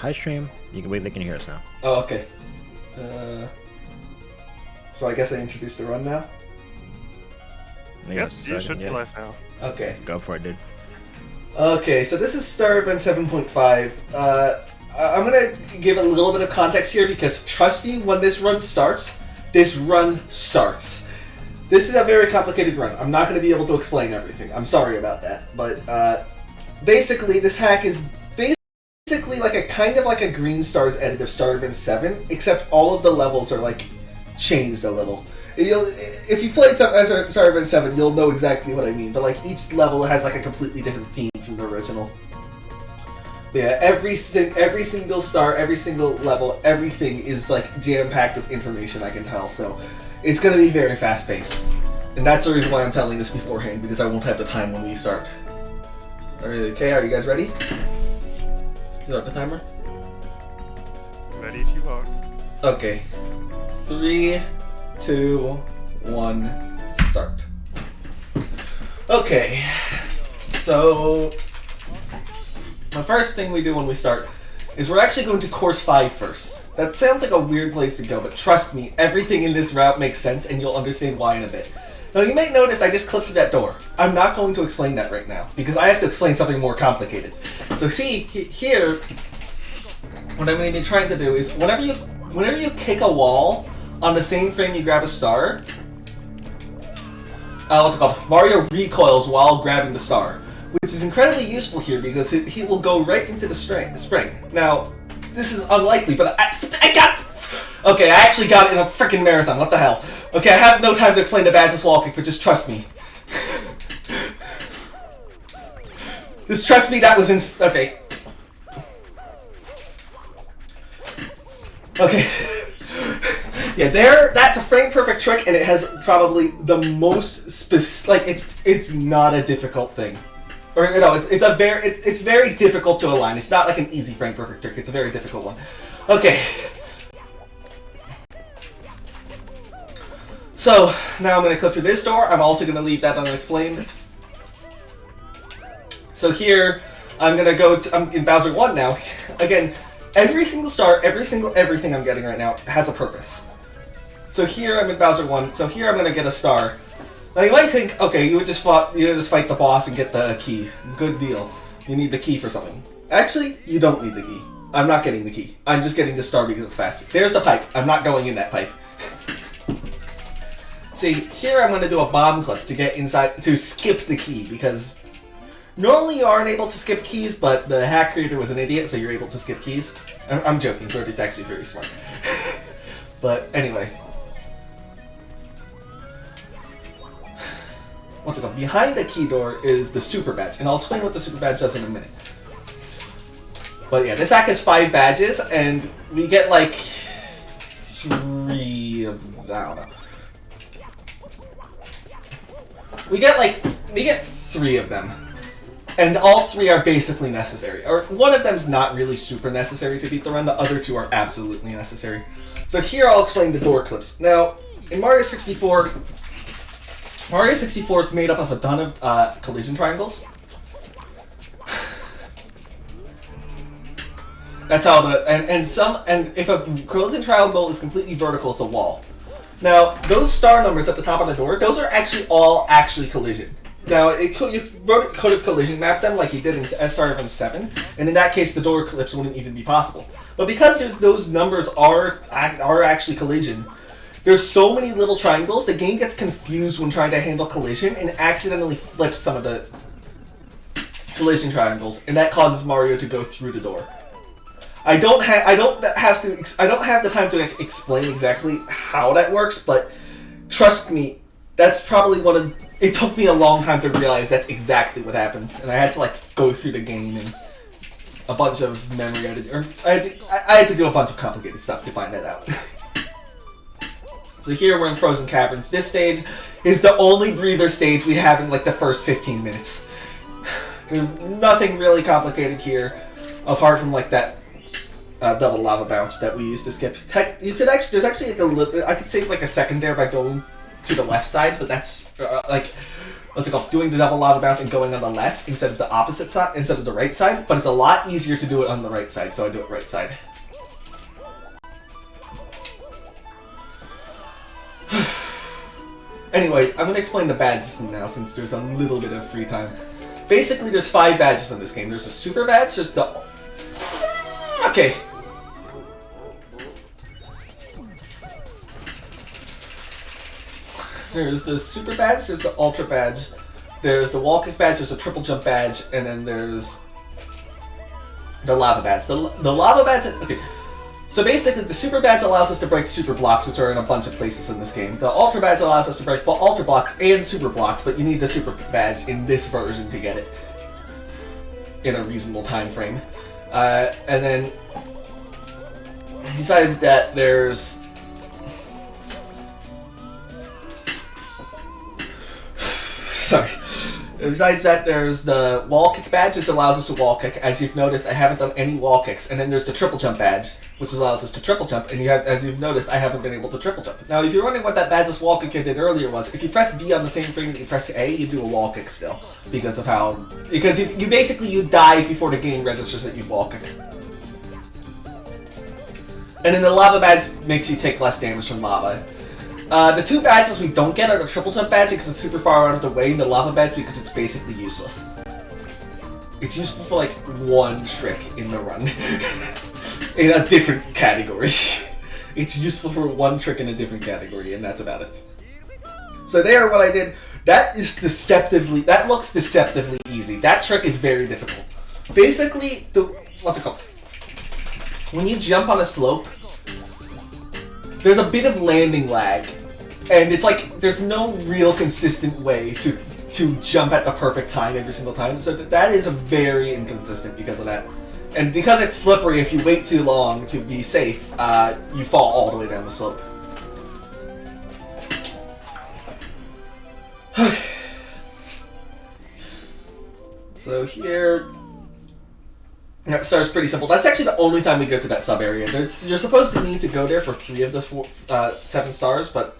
Hi, stream. They can hear us now. Oh, okay. So I guess I introduced the run now? Yep, you should be live now. Okay. Go for it, dude. Okay, so this is Star Event 7.5. I'm gonna give a little bit of context here because trust me, when this run starts, this is a very complicated run. I'm not gonna be able to explain everything. I'm sorry about that. But basically, this hack is basically like a kind of like a Green Stars edit of Star Event 7, except all of the levels are like changed a little. If you played Star Event 7, you'll know exactly what I mean. But like each level has like a completely different theme from the original. But yeah, every single star, every single level, everything is like jam-packed with information, I can tell. So it's going to be very fast-paced. And that's the reason why I'm telling this beforehand, because I won't have the time when we start. Okay, are you guys ready? Start the timer? Ready if you are. Okay. 3, 2, 1, start. Okay. So the first thing we do when we start is we're actually going to course 5 first. That sounds like a weird place to go, but trust me, everything in this route makes sense and you'll understand why in a bit. Now you may notice I just clipped through that door. I'm not going to explain that right now, because I have to explain something more complicated. So see, here, what I'm going to be trying to do is whenever you kick a wall, on the same frame you grab a star, what's it called? Mario recoils while grabbing the star, which is incredibly useful here because he will go right into the spring. Now, this is unlikely, but I got... Okay, I actually got it in a freaking marathon, what the hell? Okay, I have no time to explain the badges wall kick, but just trust me. Just trust me, that was okay. Okay. Yeah, that's a frame-perfect trick, and it has probably the most it's not a difficult thing. Or, you know, it's very difficult to align. It's not like an easy frame-perfect trick, it's a very difficult one. Okay. So, now I'm going to clip through this door. I'm also going to leave that unexplained. So here, I'm going to go to... I'm in Bowser 1 now. Again, every single star, everything I'm getting right now has a purpose. So here I'm in Bowser 1, so here I'm going to get a star. Now you might think, okay, you would just fight the boss and get the key. Good deal. You need the key for something. Actually, you don't need the key. I'm not getting the key. I'm just getting the star because it's fast. There's the pipe. I'm not going in that pipe. See, here I'm going to do a bomb clip to get inside, to skip the key, because normally you aren't able to skip keys, but the hack creator was an idiot, so you're able to skip keys. I'm joking, Birdie's actually very smart. But anyway. What's it called? Behind the key door is the super badge, and I'll explain what the super badge does in a minute. But yeah, this hack has 5 badges, and we get like 3 of, I don't know. We get 3 of them. And all 3 are basically necessary. Or one of them's not really super necessary to beat the run, the other 2 are absolutely necessary. So here I'll explain the door clips. Now, in Mario 64 is made up of a ton of collision triangles. That's how and if a collision triangle is completely vertical, it's a wall. Now, those star numbers at the top of the door, those are actually all collision. Now, you could have collision mapped them like he did in Star Event 7, and in that case, the door clips wouldn't even be possible. But because those numbers are actually collision, there's so many little triangles, the game gets confused when trying to handle collision and accidentally flips some of the collision triangles, and that causes Mario to go through the door. I don't have the time to explain exactly how that works, but trust me, that's probably it took me a long time to realize that's exactly what happens, and I had to like go through the game and a bunch of memory editing, or I had to do a bunch of complicated stuff to find that out. So here we're in Frozen Caverns. This stage is the only breather stage we have in like the first 15 minutes. There's nothing really complicated here, apart from like that double lava bounce that we used to skip. There's actually like I could save like a second there by going to the left side, but that's what's it called, doing the double lava bounce and going on the left instead of the opposite side, instead of the right side, but it's a lot easier to do it on the right side, so I do it right side. Anyway, I'm going to explain the badge system now since there's a little bit of free time. Basically, there's 5 badges in this game. There's the super badge, there's the... Okay. There's the super badge, there's the ultra badge, there's the wall kick badge, there's a triple jump badge, and then there's the lava badge. The lava badge... Okay. So basically, the super badge allows us to break super blocks, which are in a bunch of places in this game. The ultra badge allows us to break both ultra blocks and super blocks, but you need the super badge in this version to get it in a reasonable time frame. And then, besides that, there's... Sorry. Besides that, there's the wall kick badge, which allows us to wall kick. As you've noticed, I haven't done any wall kicks. And then there's the triple jump badge, which allows us to triple jump. And as you've noticed, I haven't been able to triple jump. Now, if you're wondering what that badgeless wall kick I did earlier was, if you press B on the same frame that you press A, you do a wall kick still. Because of how... Because you basically, you dive before the game registers that you wall kick. And then the lava badge makes you take less damage from lava. The 2 badges we don't get are the triple jump badge because it's super far out of the way, and the lava badge because it's basically useless. It's useful for like 1 trick in the run. In a different category. It's useful for 1 trick in a different category, and that's about it. So there, what I did, that looks deceptively easy. That trick is very difficult. Basically, what's it called? When you jump on a slope, there's a bit of landing lag. And it's like, there's no real consistent way to jump at the perfect time every single time. So that is very inconsistent because of that. And because it's slippery, if you wait too long to be safe, you fall all the way down the slope. So here... That starts pretty simple. That's actually the only time we go to that sub-area. You're supposed to need to go there for 3 of the 7 stars, but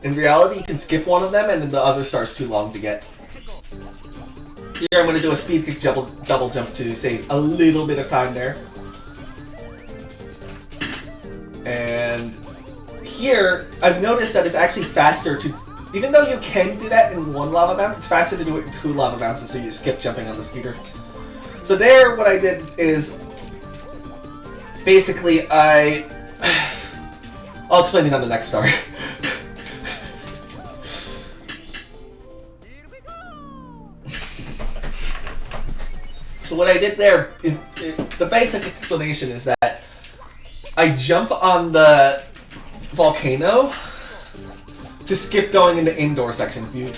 in reality you can skip one of them and then the other star's too long to get. Here I'm going to do a speed kick double jump to save a little bit of time there. And here, I've noticed that it's actually faster to... Even though you can do that in 1 lava bounce, it's faster to do it in 2 lava bounces, so you skip jumping on the Skeeter. So there, what I did is, basically, I'll explain it on the next star. So what I did there, the basic explanation is that I jump on the volcano to skip going into indoor section. You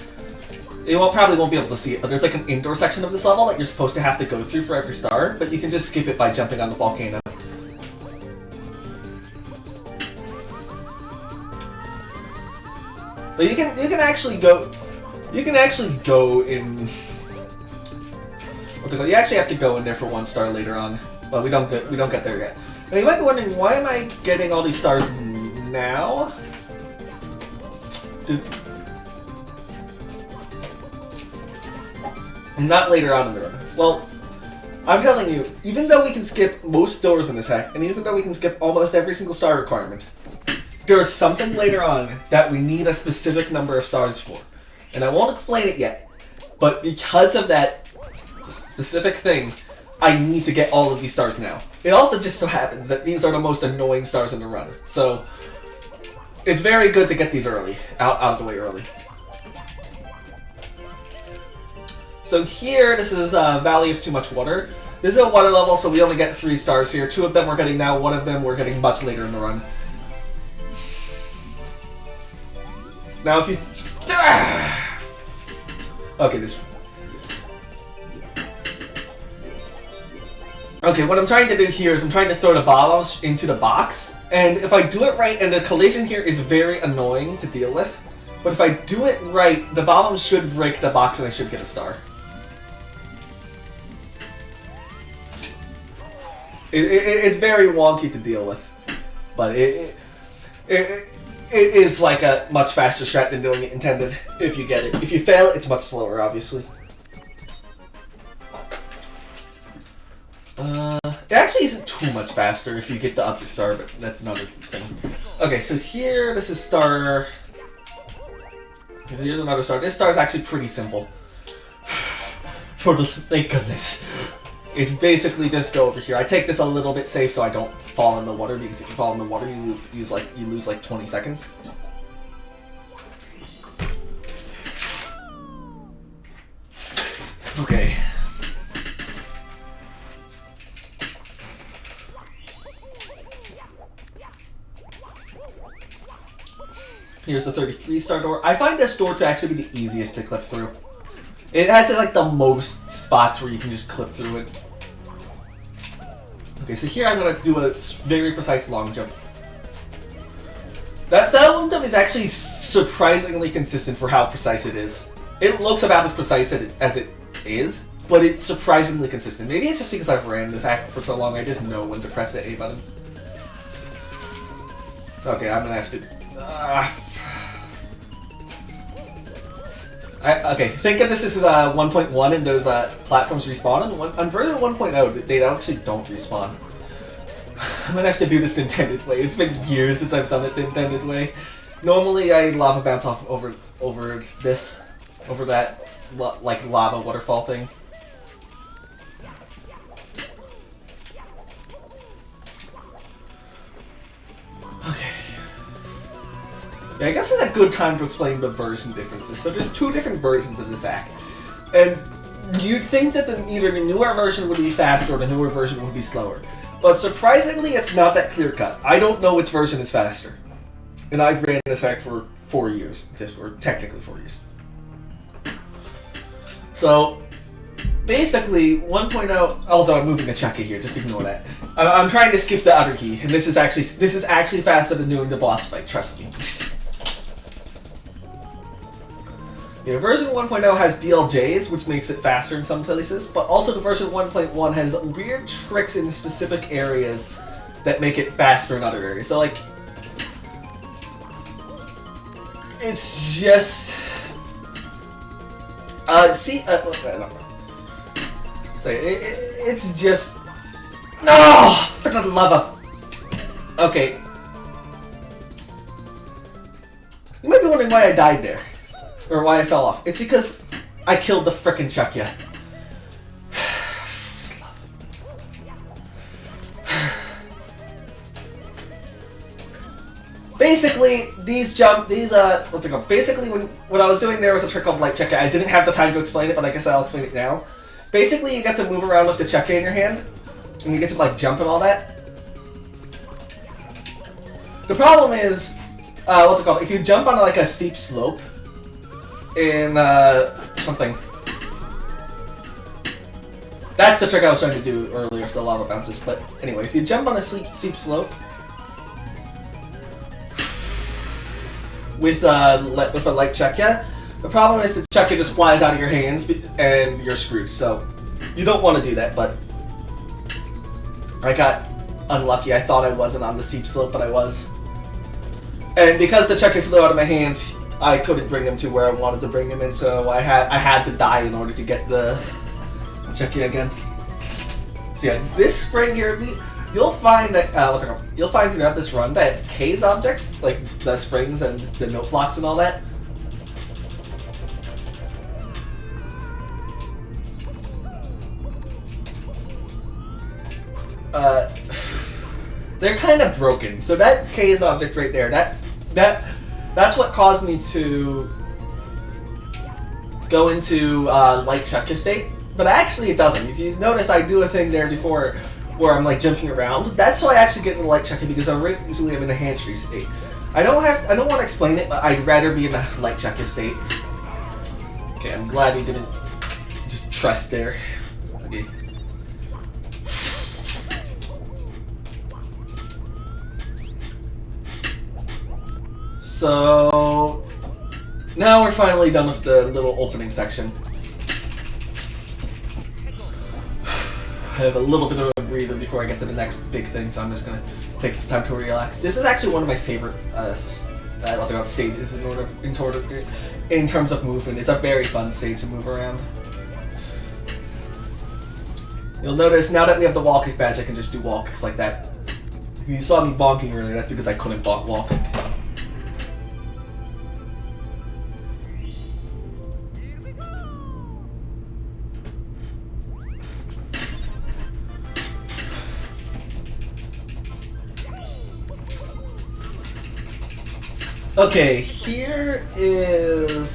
probably won't be able to see it, but there's like an indoor section of this level that you're supposed to have to go through for every star, but you can just skip it by jumping on the volcano. But you can actually go in... What's it called? You actually have to go in there for 1 star later on, but we don't get there yet. Now you might be wondering, why am I getting all these stars now? Not later on in the run. Well, I'm telling you, even though we can skip most doors in this hack, and even though we can skip almost every single star requirement, there's something later on that we need a specific number of stars for. And I won't explain it yet, but because of that specific thing, I need to get all of these stars now. It also just so happens that these are the most annoying stars in the run, so it's very good to get these early, out of the way early. So here, this is Valley of Too Much Water. This is a water level, so we only get 3 stars here. 2 of them we're getting now, 1 of them we're getting much later in the run. Now if you... Okay, this... Okay, what I'm trying to do here is I'm trying to throw the bombs into the box, and if I do it right, and the collision here is very annoying to deal with, but if I do it right, the bombs should break the box and I should get a star. It's very wonky to deal with, but it is like a much faster strat than doing it intended, if you get it. If you fail, it's much slower, obviously. It actually isn't too much faster if you get the other star, but that's another thing. Okay, so here, this is star... Okay, so here's another star. This star is actually pretty simple. Thank goodness. It's basically just go over here. I take this a little bit safe so I don't fall in the water, because if you fall in the water, you lose like 20 seconds. Okay. Here's the 33-star door. I find this door to actually be the easiest to clip through. It has like the most spots where you can just clip through it. Okay, so here I'm gonna do a very precise long jump. That long jump is actually surprisingly consistent for how precise it is. It looks about as precise as it is, but it's surprisingly consistent. Maybe it's just because I've ran this hack for so long, I just know when to press the A button. Okay, I'm gonna have to... okay, think of this as 1.1 and those platforms respawn. On version 1.0, they actually don't respawn. I'm gonna have to do this the intended way. It's been years since I've done it the intended way. Normally, I lava bounce off over that like lava waterfall thing. Okay. Yeah, I guess it's a good time to explain the version differences. So there's two different versions of this hack. And you'd think that either the newer version would be faster or the newer version would be slower. But surprisingly, it's not that clear-cut. I don't know which version is faster. And I've ran this hack for 4 years. Or technically 4 years. So, basically, 1.0... Also, I'm moving the Chucky here, just ignore that. I'm trying to skip the other key, and this is actually faster than doing the boss fight, trust me. Yeah, version 1.0 has BLJs, which makes it faster in some places, but also the version 1.1 has weird tricks in specific areas that make it faster in other areas. So, like, it's just... it's just... No! For the love of... Okay. You might be wondering why I died there. Or why I fell off. It's because I killed the frickin' Chuckya. Basically, what's it called? Basically, what I was doing there was a trick called Light Chuckya. I didn't have the time to explain it, but I guess I'll explain it now. Basically, you get to move around with the Chuckya in your hand, and you get to, like, jump and all that. The problem is, what's it called? If you jump on, like, a steep slope, in something. That's the trick I was trying to do earlier if the lava bounces, but anyway, if you jump on a steep slope with a light Chuckya, the problem is the Chuckya just flies out of your hands and you're screwed, so you don't want to do that, but I got unlucky. I thought I wasn't on the steep slope, but I was. And because the Chuckya flew out of my hands, I couldn't bring him to where I wanted to bring him in, so I had to die in order to get the Chuckya again. So yeah, this spring here, you'll find that you'll find throughout this run that K's objects, like the springs and the note blocks and all that, they're kind of broken. So that K's object right there, that's what caused me to go into light Chuckya state, but actually it doesn't. If you notice, I do a thing there before where I'm like jumping around. That's how I actually get into light Chuckya, because I usually am in a hands-free state. I don't want to explain it, but I'd rather be in the light Chuckya state. Okay, I'm glad he didn't just trust there. Okay. So now we're finally done with the little opening section. I have a little bit of a breather before I get to the next big thing, so I'm just gonna take this time to relax. This is actually one of my favorite what's it called, stages in terms of movement. It's a very fun stage to move around. You'll notice now that we have the wall kick badge, I can just do wall kicks like that. If you saw me bonking earlier, that's because I couldn't bonk wall kick. Okay, here's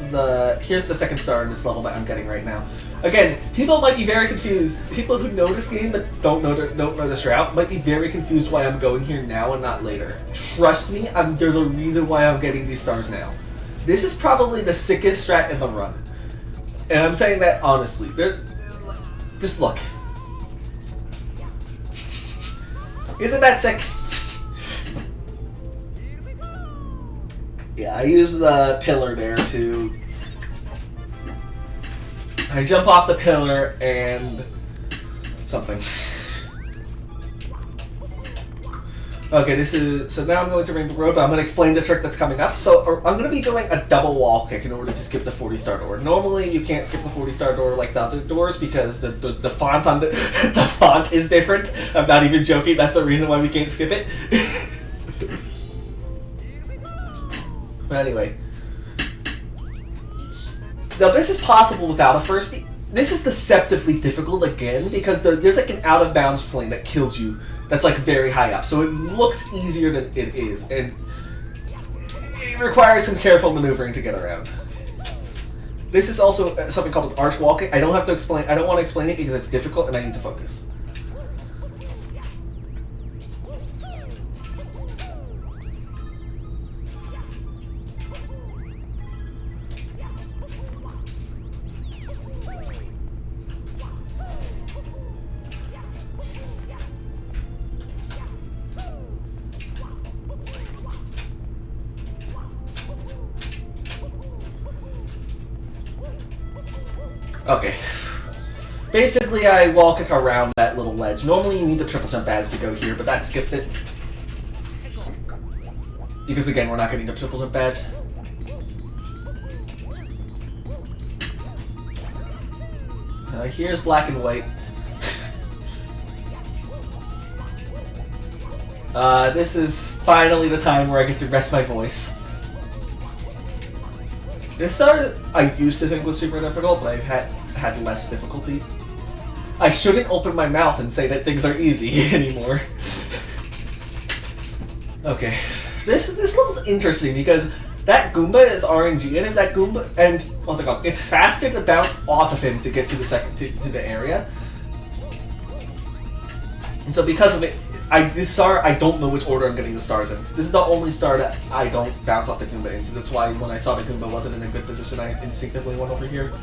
the second star in this level that I'm getting right now. Again, people might be very confused. People who know this game but don't know this route might be very confused why I'm going here now and not later. Trust me, there's a reason why I'm getting these stars now. This is probably the sickest strat in the run, and I'm saying that honestly. Just look. Isn't that sick? Yeah, I use the pillar there to... I jump off the pillar and... something. Okay, this is... So now I'm going to Rainbow Road, but I'm going to explain the trick that's coming up. So I'm going to be doing a double wall kick in order to skip the 40-star door. Normally, you can't skip the 40-star door like the other doors because the font on the font is different. I'm not even joking. That's the reason why we can't skip it. But anyway, now this is possible without a first. This is deceptively difficult again because there's like an out of bounds plane that kills you. That's like very high up, so it looks easier than it is, and it requires some careful maneuvering to get around. This is also something called an arch wall kick. I don't have to explain. I don't want to explain it because it's difficult and I need to focus. Okay. Basically, I wall kick around that little ledge. Normally, you need the triple jump badge to go here, but that skipped it. Because again, we're not getting the triple jump badge. Here's black and white. This is finally the time where I get to rest my voice. This star I used to think was super difficult, but I've had less difficulty. I shouldn't open my mouth and say that things are easy anymore. Okay, this level's interesting because that Goomba is RNG, and if that Goomba what's it called? It's faster to bounce off of him to get to to the area, and so because of it. This star, I don't know which order I'm getting the stars in. This is the only star that I don't bounce off the Goomba in, so that's why when I saw the Goomba wasn't in a good position, I instinctively went over here.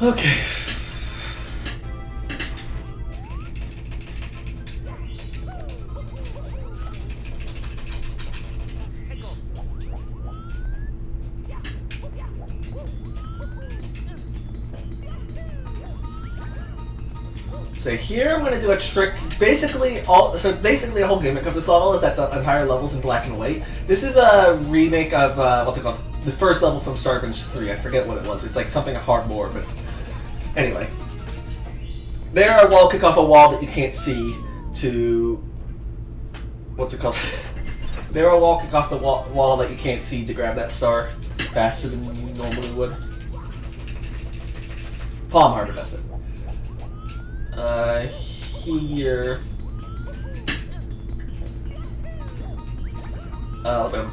Okay. So here I'm going to do a trick. Basically, the whole gimmick of this level is that the entire level's in black and white. This is a remake of what's it called? The first level from Starbench 3. I forget what it was. It's like something hard more, but anyway. There I wall kick off a wall that you can't see to what's it called? There I wall kick off the wall that you can't see to grab that star faster than you normally would. Palm Harbor, that's it. Here.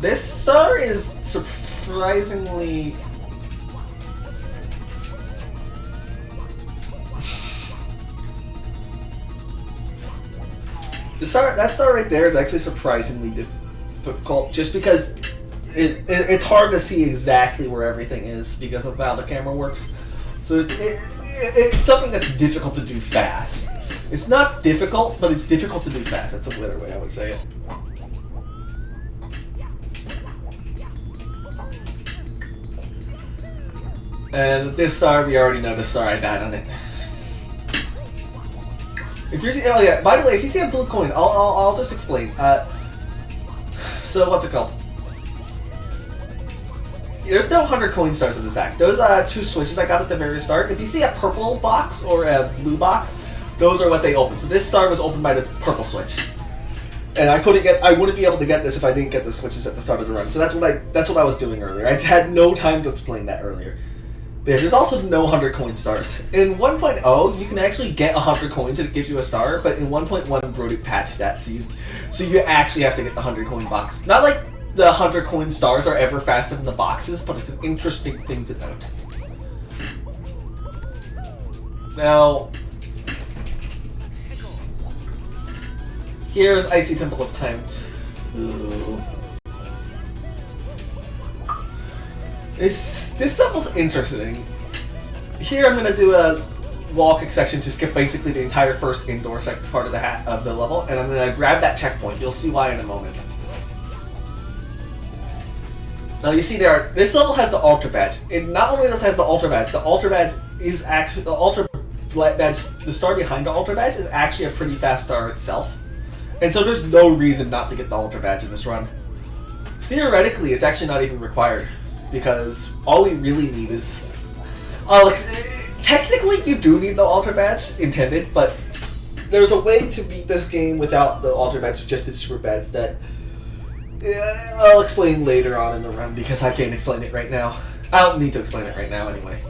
This star is surprisingly. That star right there is actually surprisingly difficult, just because it's hard to see exactly where everything is because of how the camera works. So it's something that's difficult to do fast. It's not difficult, but it's difficult to do fast. That's a better way I would say it. And this star, we already know this star, I died on it. If you're oh yeah, by the way, if you see a blue coin, I'll just explain. So what's it called? There's no 100 coin stars in this act. Those 2 switches I got at the very start. If you see a purple box or a blue box, those are what they open. So this star was opened by the purple switch, and I wouldn't be able to get this if I didn't get the switches at the start of the run. So that's what I was doing earlier. I had no time to explain that earlier. But yeah, there's also no 100 coin stars. In 1.0, you can actually get 100 coins and it gives you a star, but in 1.1, Brody patched that, so you actually have to get the 100 coin box. Not like the 100 coin stars are ever faster than the boxes, but it's an interesting thing to note. Now, here's Icy Temple of Time 2. This level's interesting. Here I'm gonna do a wall kick section to skip basically the entire first indoor part of the level, and I'm gonna grab that checkpoint. You'll see why in a moment. Now you see this level has the Ultra Badge. It not only does it have the Ultra Badge is actually the Ultra Badge. The star behind the Ultra Badge is actually a pretty fast star itself, and so there's no reason not to get the Ultra Badge in this run. Theoretically, it's actually not even required, because all we really need is... technically, you do need the Ultra Badge intended, but there's a way to beat this game without the Ultra Badge, just the Super Badge that I'll explain later on in the run, because I can't explain it right now. I don't need to explain it right now anyway.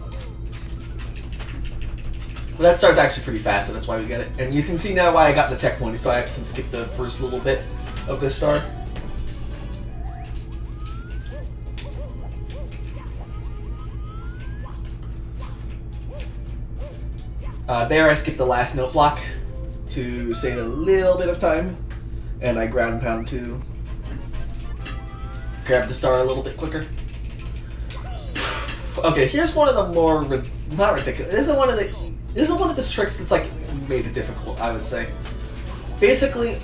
But that star's actually pretty fast, so that's why we get it. And you can see now why I got the checkpoint, so I can skip the first little bit of this star. There I skipped the last note block to save a little bit of time, and I ground pound to grab the star a little bit quicker. Okay, here's one of the more not ridiculous. This is one of the tricks that's like made it difficult, I would say. Basically,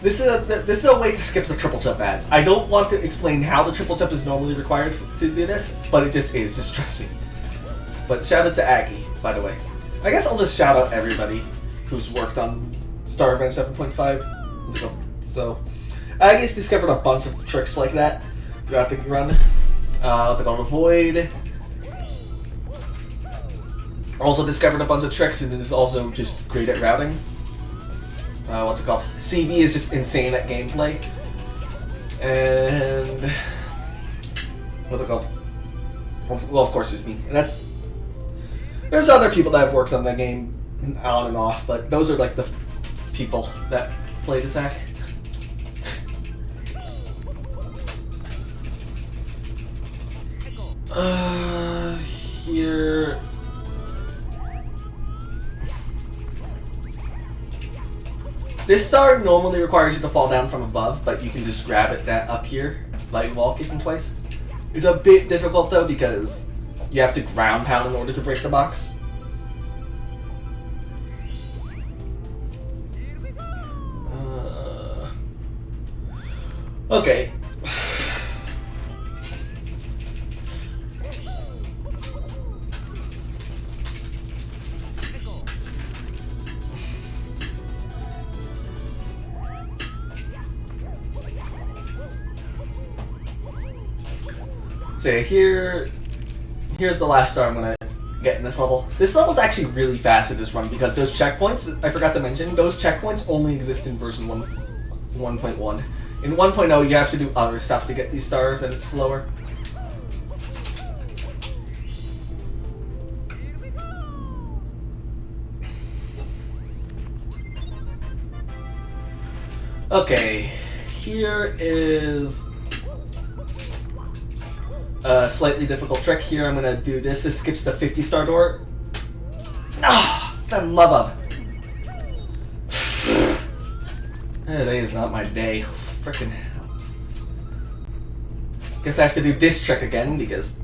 this is a way to skip the triple jump ads. I don't want to explain how the triple jump is normally required to do this, but it just is. Just trust me. But shout out to Aggie, by the way. I guess I'll just shout out everybody who's worked on Star Event 7.5. So, Aggie's discovered a bunch of tricks like that throughout the run. What's it called? Avoid. Also discovered a bunch of tricks, and is also just great at routing. What's it called? CB is just insane at gameplay. And what's it called? Well, of course, there's me. And there's other people that have worked on the game on and off, but those are like the people that play this hack. Here. This star normally requires you to fall down from above, but you can just grab it up here by wall kicking twice. It's a bit difficult though, because you have to ground pound in order to break the box. Okay. So here's the last star I'm gonna get in this level. This level's actually really fast in this run because those checkpoints, I forgot to mention, those checkpoints only exist in version 1.1. In 1.0 you have to do other stuff to get these stars and it's slower. Okay, here is a slightly difficult trick. Here I'm gonna do this. This skips the 50 star door. Ah, for the love of. Today is not my day. Frickin' hell. Guess I have to do this trick again because.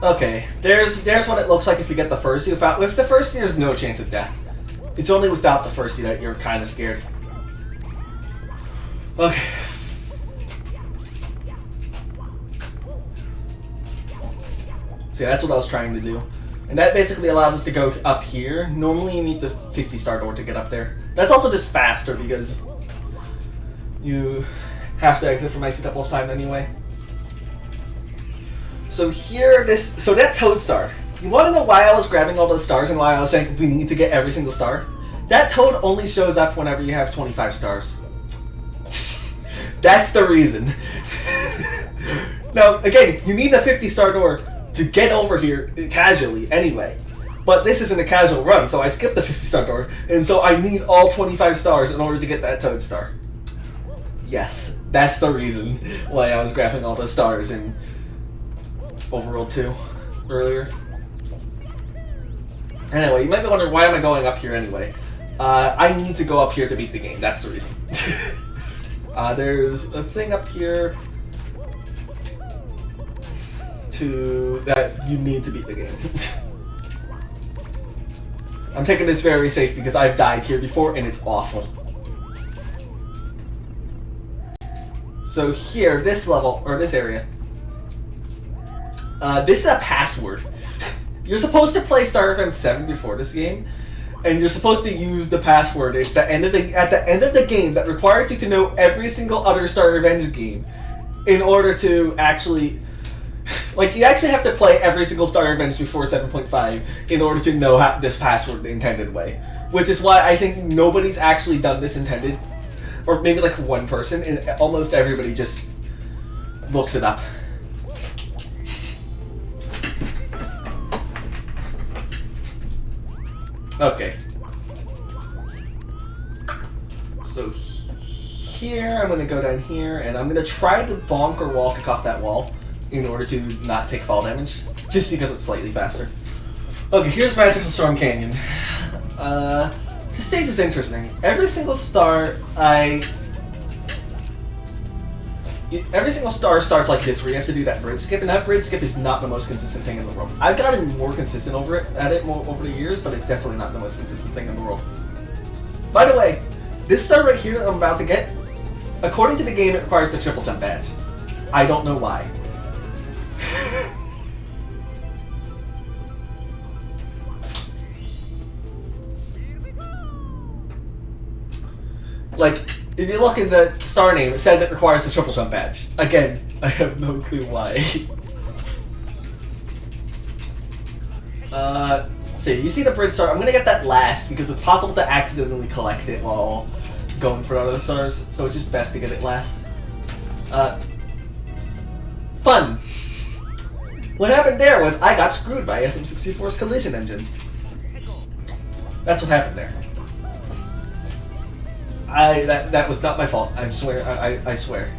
Okay, there's what it looks like if you get the first. With the first, there's no chance of death. It's only without the first that you're kind of scared. Okay. See, that's what I was trying to do. And that basically allows us to go up here. Normally you need the 50-star door to get up there. That's also just faster because you have to exit from icy double of time anyway. So here, so that toad star. You want to know why I was grabbing all those stars and why I was saying we need to get every single star? That toad only shows up whenever you have 25 stars. That's the reason. Now, again, you need a 50-star door to get over here casually anyway. But this isn't a casual run, so I skipped the 50-star door, and so I need all 25 stars in order to get that toad star. Yes, that's the reason why I was graphing all the stars in Overworld 2 earlier. Anyway, you might be wondering, why am I going up here anyway? I need to go up here to beat the game, that's the reason. There's a thing up here that you need to beat the game. I'm taking this very safe because I've died here before and it's awful. So here, this level, or this area, this is a password. You're supposed to play Star Event 7 before this game, and you're supposed to use the password at the end of the game that requires you to know every single other Star Revenge game in order to actually... Like, you actually have to play every single Star Revenge before 7.5 in order to know this password the intended way. Which is why I think nobody's actually done this intended. Or maybe like one person, and almost everybody just looks it up. Okay. So here, I'm going to go down here, and I'm going to try to bonk or wall kick off that wall in order to not take fall damage, just because it's slightly faster. Okay, here's Magical Storm Canyon. This stage is interesting. Every single star starts like this, where you have to do that bridge skip, and that bridge skip is not the most consistent thing in the world. I've gotten more consistent over the years, but it's definitely not the most consistent thing in the world. By the way, this star right here that I'm about to get, according to the game, it requires the triple jump badge. I don't know why. Like, if you look at the star name, it says it requires the triple jump badge. Again, I have no clue why. So you see the bridge star. I'm gonna get that last because it's possible to accidentally collect it while going for other stars, so it's just best to get it last. Fun! What happened there was I got screwed by SM64's collision engine. That's what happened there. That was not my fault. I swear.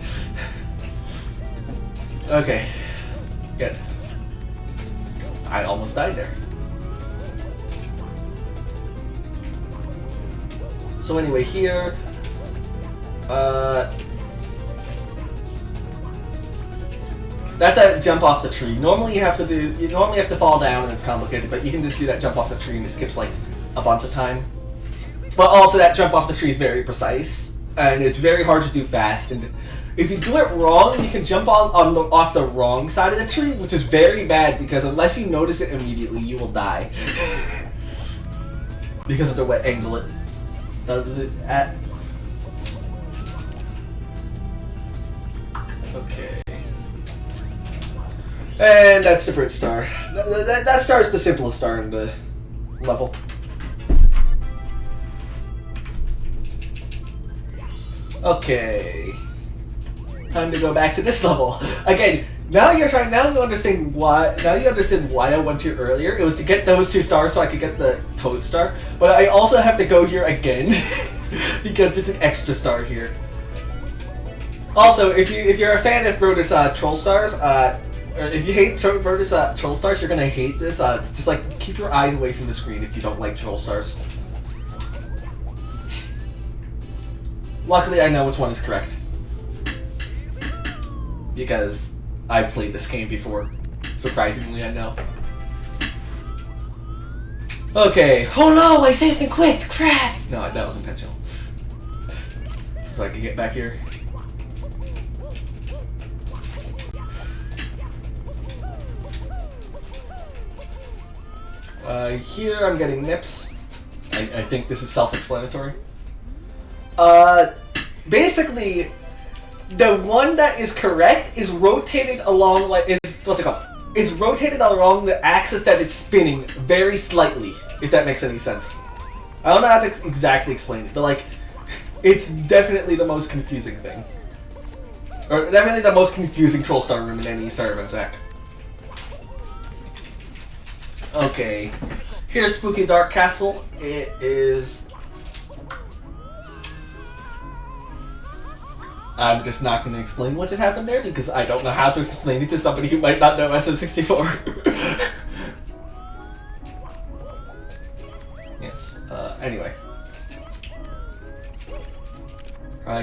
Okay. Good. I almost died there. So anyway, here, that's a jump off the tree. Normally you have to fall down and it's complicated, but you can just do that jump off the tree and it skips like a bunch of time. But also that jump off the tree is very precise, and it's very hard to do fast, and if you do it wrong, you can jump off the wrong side of the tree, which is very bad because unless you notice it immediately, you will die. Because of the wet angle it does it at. Okay. And that's the Brit star. That star is the simplest star in the level. Okay. Time to go back to this level. Again, now you understand why I went here earlier. It was to get those 2 stars so I could get the Toad star. But I also have to go here again because there's an extra star here. Also, if you're a fan of Broder's Troll Stars, or if you hate Broder's Troll Stars, you're gonna hate this. Just like keep your eyes away from the screen if you don't like Troll Stars. Luckily, I know which one is correct. Because I've played this game before. Surprisingly, I know. Okay. Oh no! I saved and quit. Crap. No, that was intentional. So I can get back here. Here I'm getting nips. I think this is self-explanatory. Basically, the one that is correct is rotated along what's it called? Is rotated along the axis that it's spinning very slightly, if that makes any sense. I don't know how to exactly explain it, but like, it's definitely the most confusing thing. Or definitely the most confusing Troll Star room in any Star Events act. Okay. Here's Spooky Dark Castle. It is... I'm just not going to explain what just happened there because I don't know how to explain it to somebody who might not know SM64. Yes. Anyway.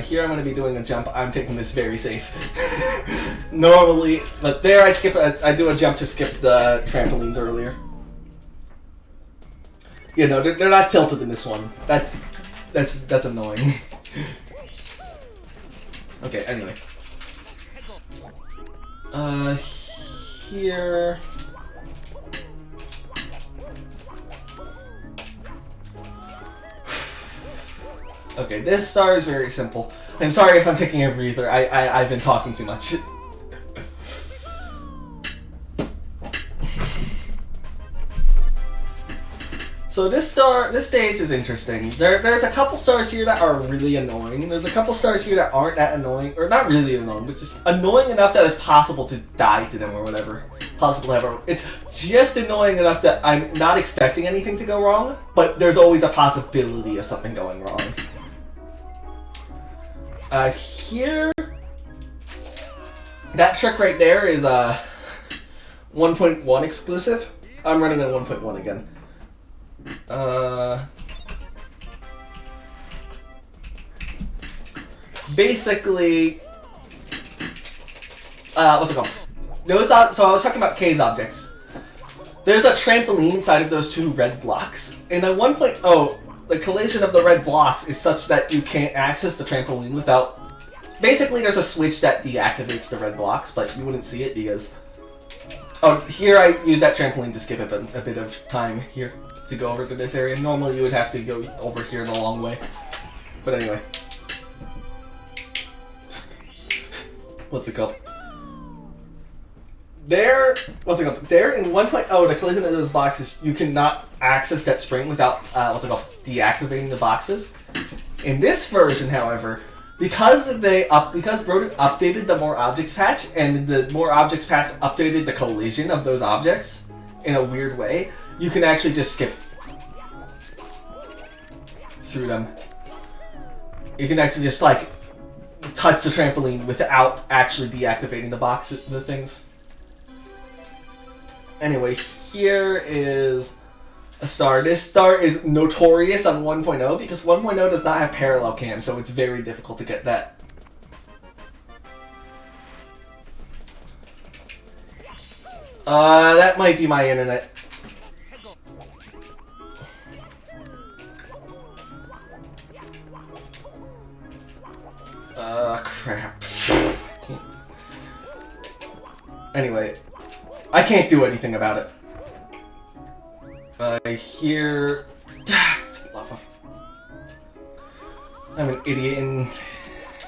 Here I'm going to be doing a jump. I'm taking this very safe. Normally, but there I do a jump to skip the trampolines earlier. Yeah, no, they're not tilted in this one. That's annoying. Okay, anyway. Here... Okay, this star is very simple. I'm sorry if I'm taking a breather. I've been talking too much. So this stage is interesting. There's a couple stars here that are really annoying. There's a couple stars here that aren't that annoying, or not really annoying, but just annoying enough that it's possible to die to them or whatever. Possible to have it's just annoying enough that I'm not expecting anything to go wrong, but there's always a possibility of something going wrong. Here, that trick right there is 1.1 exclusive. I'm running on 1.1 again. Basically, what's it called? So I was talking about K's objects. There's a trampoline inside of those two red blocks. And at 1.0, the collision of the red blocks is such that you can't access the trampoline without... Basically, there's a switch that deactivates the red blocks, but you wouldn't see it because... Oh, here I use that trampoline to skip a bit of time here to go over to this area. Normally, you would have to go over here the long way. But anyway. What's it called? There in 1.0, the collision of those boxes, you cannot access that spring without, deactivating the boxes. In this version, however, because Broden updated the More Objects patch, and the More Objects patch updated the collision of those objects in a weird way, you can actually just skip through them. You can actually just, like, touch the trampoline without actually deactivating the things. Anyway, here is a star. This star is notorious on 1.0 because 1.0 does not have parallel cam, so it's very difficult to get that. That might be my internet. Crap. Anyway, I can't do anything about it. Here... Lava. I'm an idiot and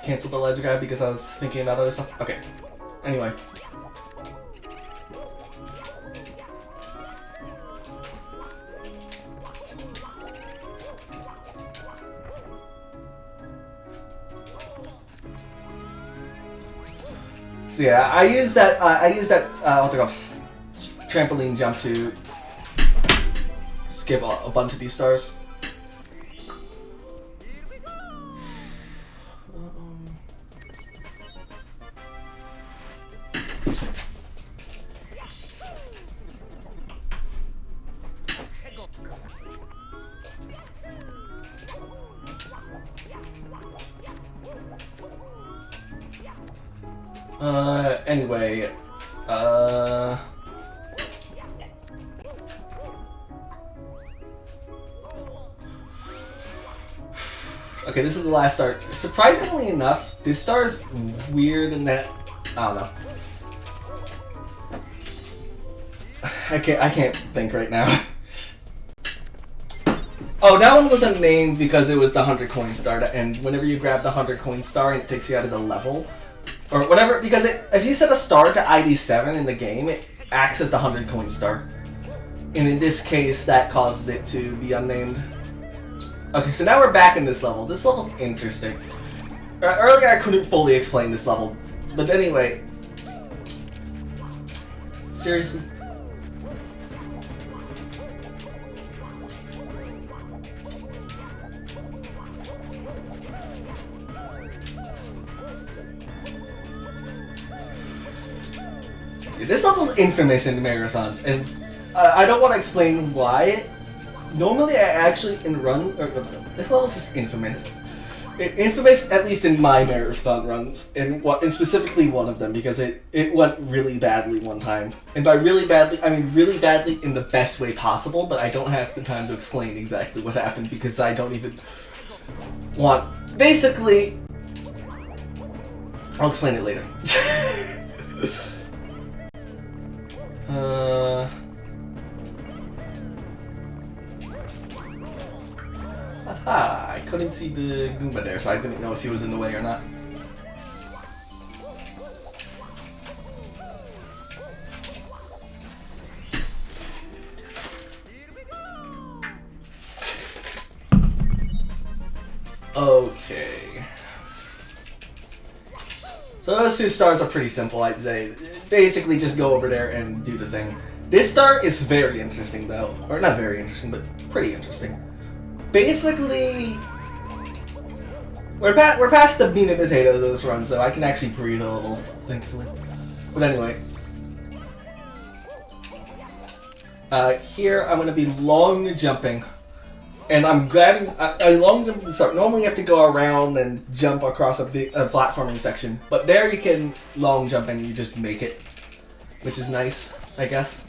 canceled the ledge guy because I was thinking about other stuff. Okay. Anyway. So yeah, I use that what's it called? Trampoline jump to skip a bunch of these stars. Anyway, Okay, this is the last star. Surprisingly enough, this star is weird in that I don't know. I can't think right now. Oh, that one wasn't named because it was the 100 coin star, and whenever you grab the 100 coin star, it takes you out of the level. Or whatever, because if you set a star to ID 7 in the game, it acts as the 100 coin star. And in this case, that causes it to be unnamed. Okay, so now we're back in this level. This level's interesting. Earlier I couldn't fully explain this level, but anyway. Seriously? This level's infamous in marathons, and I don't want to explain why. Normally, I actually this level's just infamous. Infamous, at least in my marathon runs, and specifically one of them, because it went really badly one time. And by really badly, I mean really badly in the best way possible. But I don't have the time to explain exactly what happened because I don't even want. Basically, I'll explain it later. Aha, I couldn't see the Goomba there, so I didn't know if he was in the way or not. Okay. So those two stars are pretty simple, I'd say. Basically just go over there and do the thing. This star is very interesting though. Or not very interesting, but pretty interesting. Basically, we're past the meat and potato of those runs, so I can actually breathe a little, thankfully. But anyway. Here I'm going to be long jumping. And I'm grabbing a long jump from the start. Normally you have to go around and jump across a big platforming section. But there you can long jump and you just make it. Which is nice, I guess.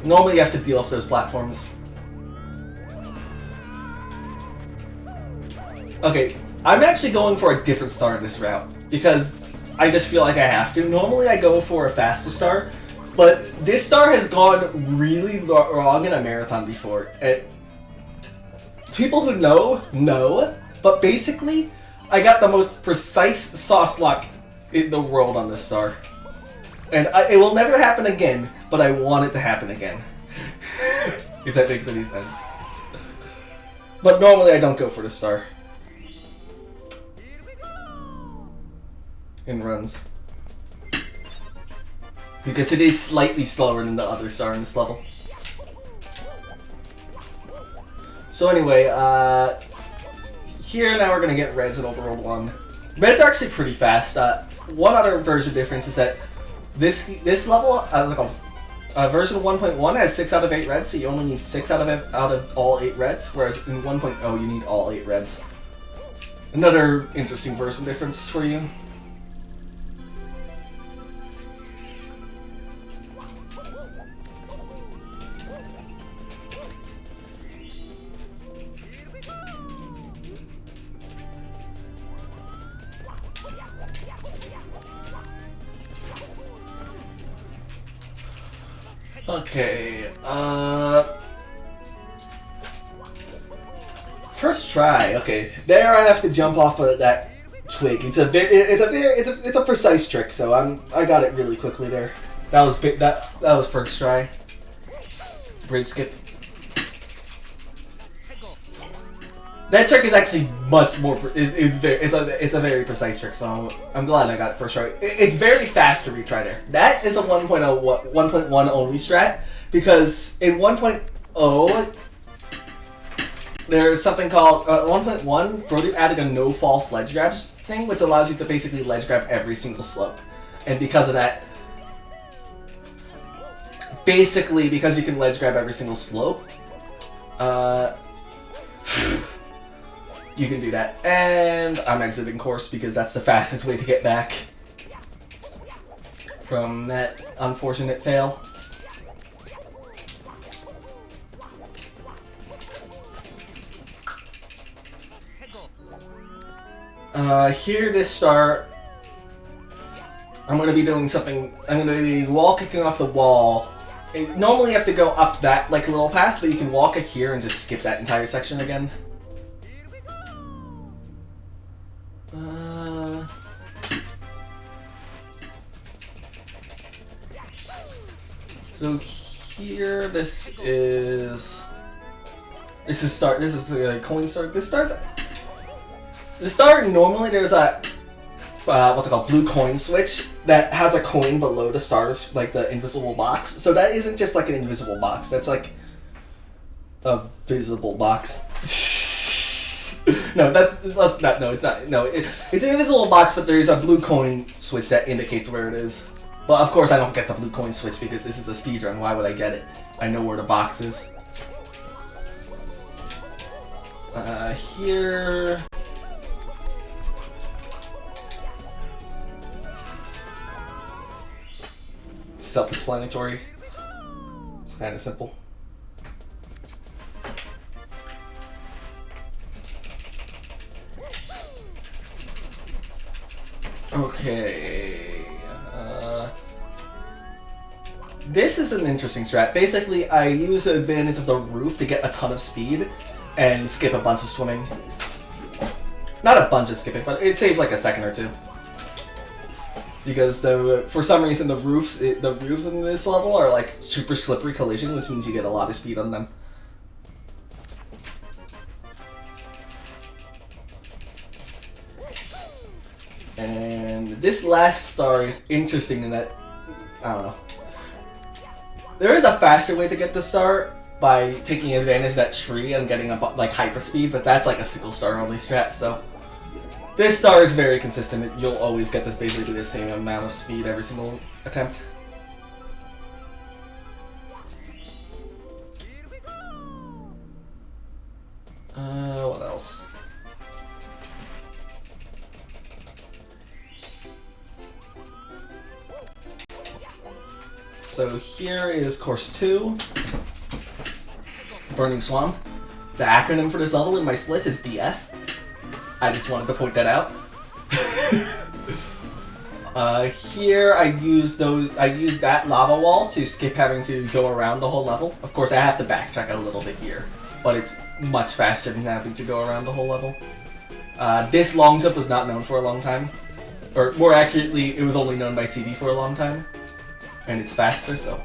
Normally you have to deal with those platforms. Okay, I'm actually going for a different star in this route. Because I just feel like I have to. Normally I go for a faster star. But this star has gone really wrong in a marathon before. And people who know. But basically, I got the most precise soft lock in the world on this star. And it will never happen again, but I want it to happen again. If that makes any sense. But normally I don't go for the star. In runs. Because it is slightly slower than the other star in this level. So anyway, here now we're going to get reds in Overworld 1. Reds are actually pretty fast. One other version difference is that this level, version 1.1 has 6 out of 8 reds, so you only need 6 out of all 8 reds, whereas in 1.0 you need all 8 reds. Another interesting version difference for you. Okay, first try. Okay, there I have to jump off of that twig. It's a precise trick, so I got it really quickly there. That was first try. Bridge skip. That trick is actually much more. It's a very precise trick, so I'm glad I got it first try. It's very fast to retry there. That is a 1.1 only strat, because in 1.0 there's something called 1.1. Brody added a no false ledge grabs thing, which allows you to basically ledge grab every single slope, and because of that, basically because you can ledge grab every single slope, you can do that. And I'm exiting course because that's the fastest way to get back from that unfortunate fail. Here, this star, I'm going to be doing something. I'm going to be wall kicking off the wall. Normally you have to go up that like little path, but you can wall kick here and just skip that entire section again. So here, this is the coin star. The star normally there's a what's it called, blue coin switch that has a coin below the stars, like the invisible box. So that isn't just like an invisible box. That's like a visible box. No, that's not. No, it's not. No, it's an invisible box, but there's a blue coin switch that indicates where it is. But of course, I don't get the blue coin switch because this is a speedrun. Why would I get it? I know where the box is. Here. Self-explanatory. It's kind of simple. Okay. This is an interesting strat. Basically, I use the advantage of the roof to get a ton of speed and skip a bunch of swimming. Not a bunch of skipping, but it saves like a second or two. Because for some reason the roofs in this level are like super slippery collision, which means you get a lot of speed on them. And this last star is interesting in that, I don't know. There is a faster way to get the star by taking advantage of that tree and getting like hyper speed, but that's like a single star only strat, so. This star is very consistent. You'll always get this basically the same amount of speed every single attempt. What else? So here is course 2, Burning Swamp. The acronym for this level in my splits is BS. I just wanted to point that out. Here I use that lava wall to skip having to go around the whole level. Of course, I have to backtrack a little bit here, but it's much faster than having to go around the whole level. This long jump was not known for a long time, or more accurately, it was only known by CD for a long time, and it's faster, so.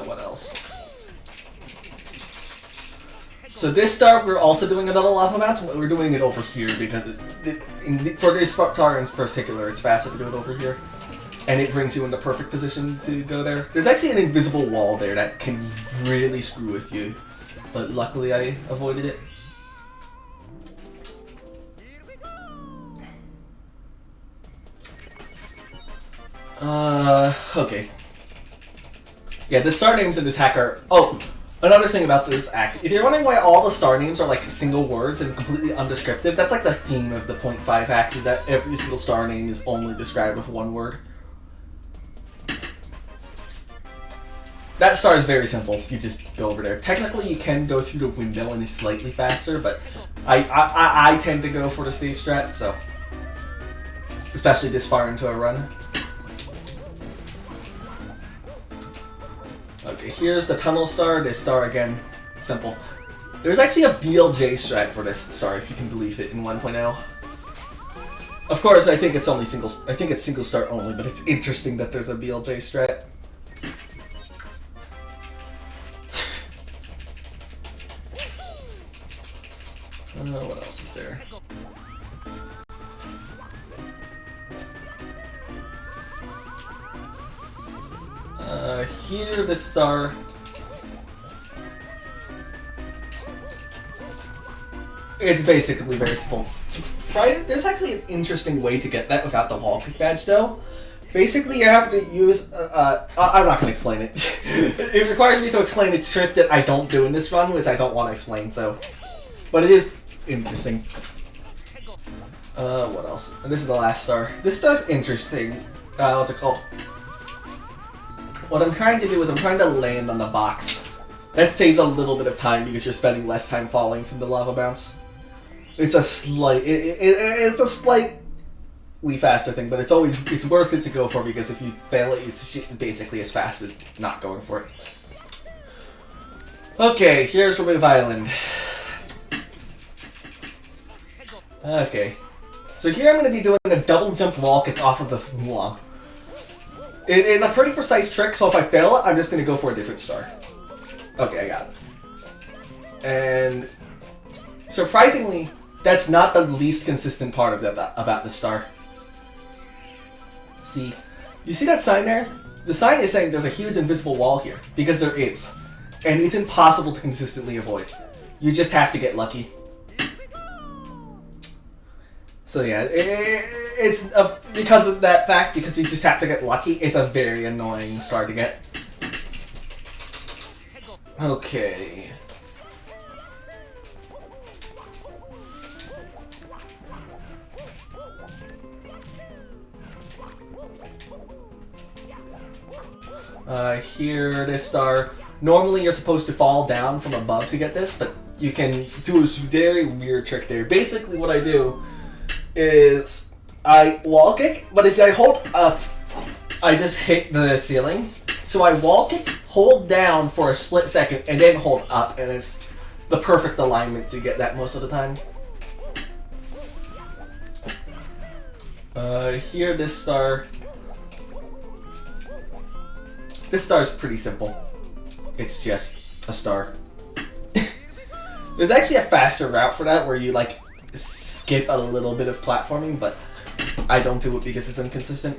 What else? So this star, we're also doing another lava bounce, but we're doing it over here because for this star in particular, it's faster to do it over here. And it brings you in the perfect position to go there. There's actually an invisible wall there that can really screw with you, but luckily I avoided it. Okay. Yeah, the star names in this hack are... Oh, another thing about this hack. If you're wondering why all the star names are like single words and completely undescriptive, that's like the theme of the 0.5 hacks, is that every single star name is only described with one word. That star is very simple. You just go over there. Technically, you can go through the window and it's slightly faster, but I tend to go for the safe strat, so... Especially this far into a run. Okay, here's the tunnel star. This star again, simple. There's actually a BLJ strat for this star, if you can believe it, in 1.0. Of course, I think it's single star only, but it's interesting that there's a BLJ strat. What else is there? Here, this star. It's basically very simple. There's actually an interesting way to get that without the wall kick badge, though. Basically, you have to use. I'm not going to explain it. It requires me to explain a trick that I don't do in this run, which I don't want to explain. So, but it is interesting. What else? And this is the last star. This star's interesting. What's it called? what I'm trying to do is I'm trying to land on the box. That saves a little bit of time because you're spending less time falling from the lava bounce. It's a slight, it's a slightly faster thing, but it's worth it to go for because if you fail it, it's basically as fast as not going for it. Okay, here's Remove Island. Okay, so here I'm going to be doing a double jump wall kick off of the wall. It's a pretty precise trick, so if I fail it, I'm just going to go for a different star. Okay, I got it. And surprisingly, that's not the least consistent part of about the star. See, you see that sign there? The sign is saying there's a huge invisible wall here, because there is. And it's impossible to consistently avoid. You just have to get lucky. So yeah, it's because of that fact, because you just have to get lucky, it's a very annoying star to get. Okay. Here, this star. Normally you're supposed to fall down from above to get this, but you can do a very weird trick there. Basically what I do is I wall kick, but if I hold up, I just hit the ceiling. So I wall kick, hold down for a split second, and then hold up, and it's the perfect alignment to get that most of the time. Here, this star. This star is pretty simple. It's just a star. There's actually a faster route for that where you like skip a little bit of platforming, but I don't do it because it's inconsistent.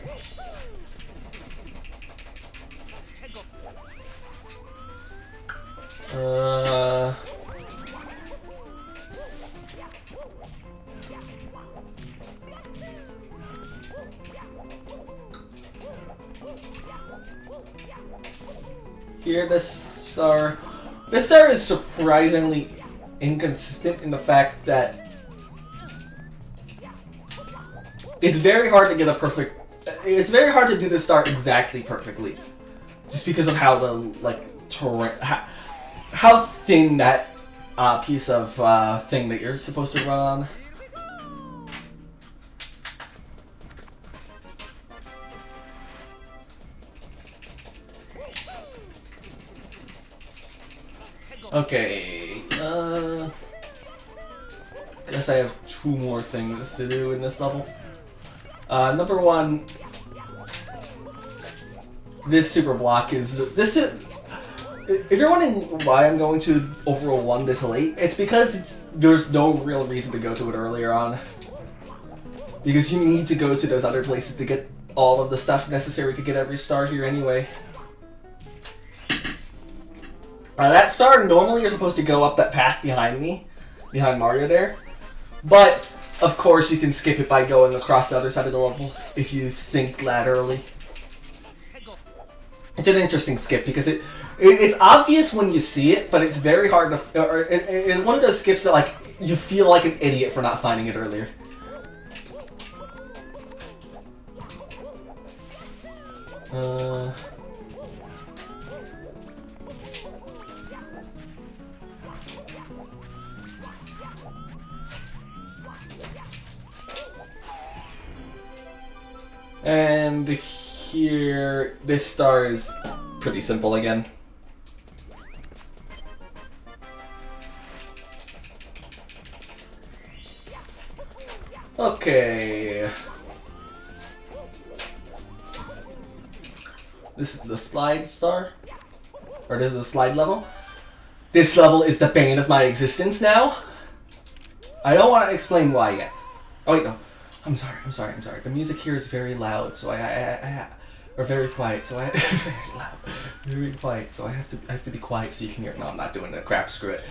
Here, this star is surprisingly inconsistent in the fact that it's very hard to get a perfect. It's very hard to do this star exactly perfectly, just because of how the terrain, how thin that piece of thing that you're supposed to run on. Okay, guess I have 2 more things to do in this level. Number 1, this super block is if you're wondering why I'm going to overall 1 this late, it's because there's no real reason to go to it earlier on. Because you need to go to those other places to get all of the stuff necessary to get every star here anyway. That star, normally you're supposed to go up that path behind me, behind Mario there. But, of course, you can skip it by going across the other side of the level if you think laterally. It's an interesting skip because it's obvious when you see it, but it's very hard to... It's one of those skips that, like, you feel like an idiot for not finding it earlier. And here, this star is pretty simple again. Okay. This is the slide star? Or this is the slide level? This level is the bane of my existence now? I don't want to explain why yet. Oh wait, no. I'm sorry. The music here is very loud, so or very quiet, so very loud, very quiet, so I have to be quiet so you can hear. No, I'm not doing that crap. Screw it.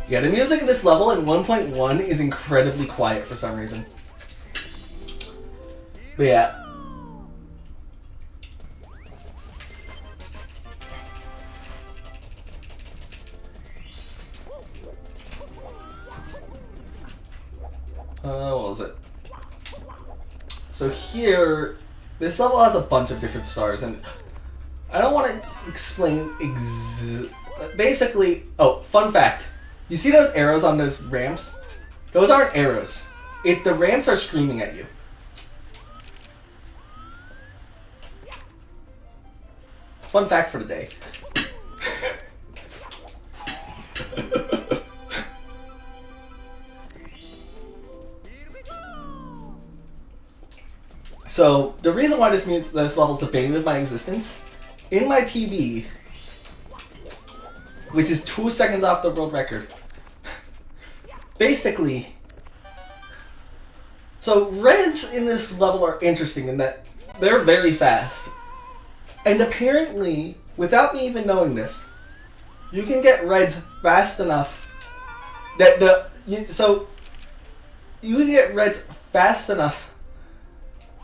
Yeah, the music in this level in 1.1 is incredibly quiet for some reason. But yeah. What was it? So here, this level has a bunch of different stars, and I don't want to explain basically. Oh, fun fact: you see those arrows on those ramps? Those aren't arrows. The ramps are screaming at you. Fun fact for the day. So, the reason why this means this level's the bane of my existence, in my PB, which is 2 seconds off the world record, basically, so reds in this level are interesting in that they're very fast. And apparently, without me even knowing this, you can get reds fast enough that you can get reds fast enough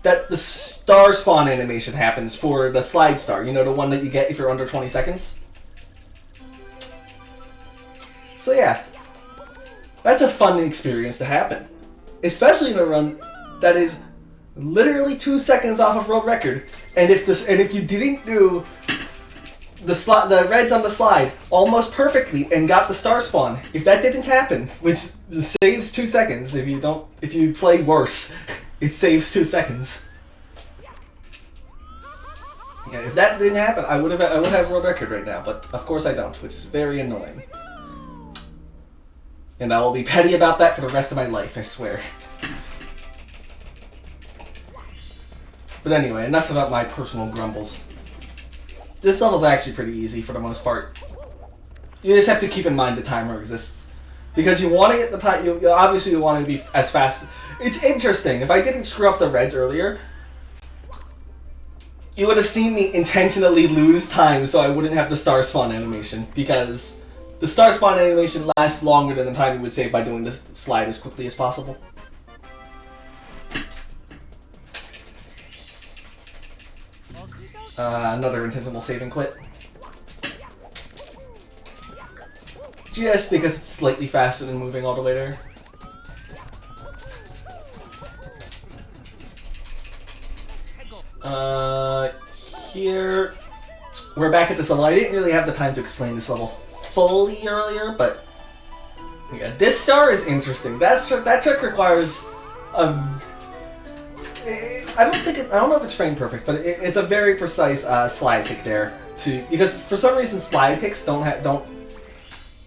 that the star spawn animation happens for the slide star. You know, the one that you get if you're under 20 seconds? So yeah, that's a fun experience to happen. Especially in a run that is literally 2 seconds off of world record. And if you didn't do the reds on the slide almost perfectly and got the star spawn, if that didn't happen, which saves 2 seconds if you play worse, it saves 2 seconds. Yeah, if that didn't happen, I would have world record right now, but of course I don't, which is very annoying. And I will be petty about that for the rest of my life, I swear. But anyway, enough about my personal grumbles. This level's actually pretty easy for the most part. You just have to keep in mind the timer exists. Because you want to get the time, obviously you want to be as fast. It's interesting, if I didn't screw up the reds earlier, you would have seen me intentionally lose time so I wouldn't have the star spawn animation. Because the star spawn animation lasts longer than the time you would save by doing the slide as quickly as possible. Another intentional save and quit. Just because it's slightly faster than moving all the way there. Here... We're back at this level. I didn't really have the time to explain this level fully earlier, but... Yeah, this star is interesting. That trick requires I don't know if it's frame perfect, but it's a very precise slide kick there because for some reason slide kicks don't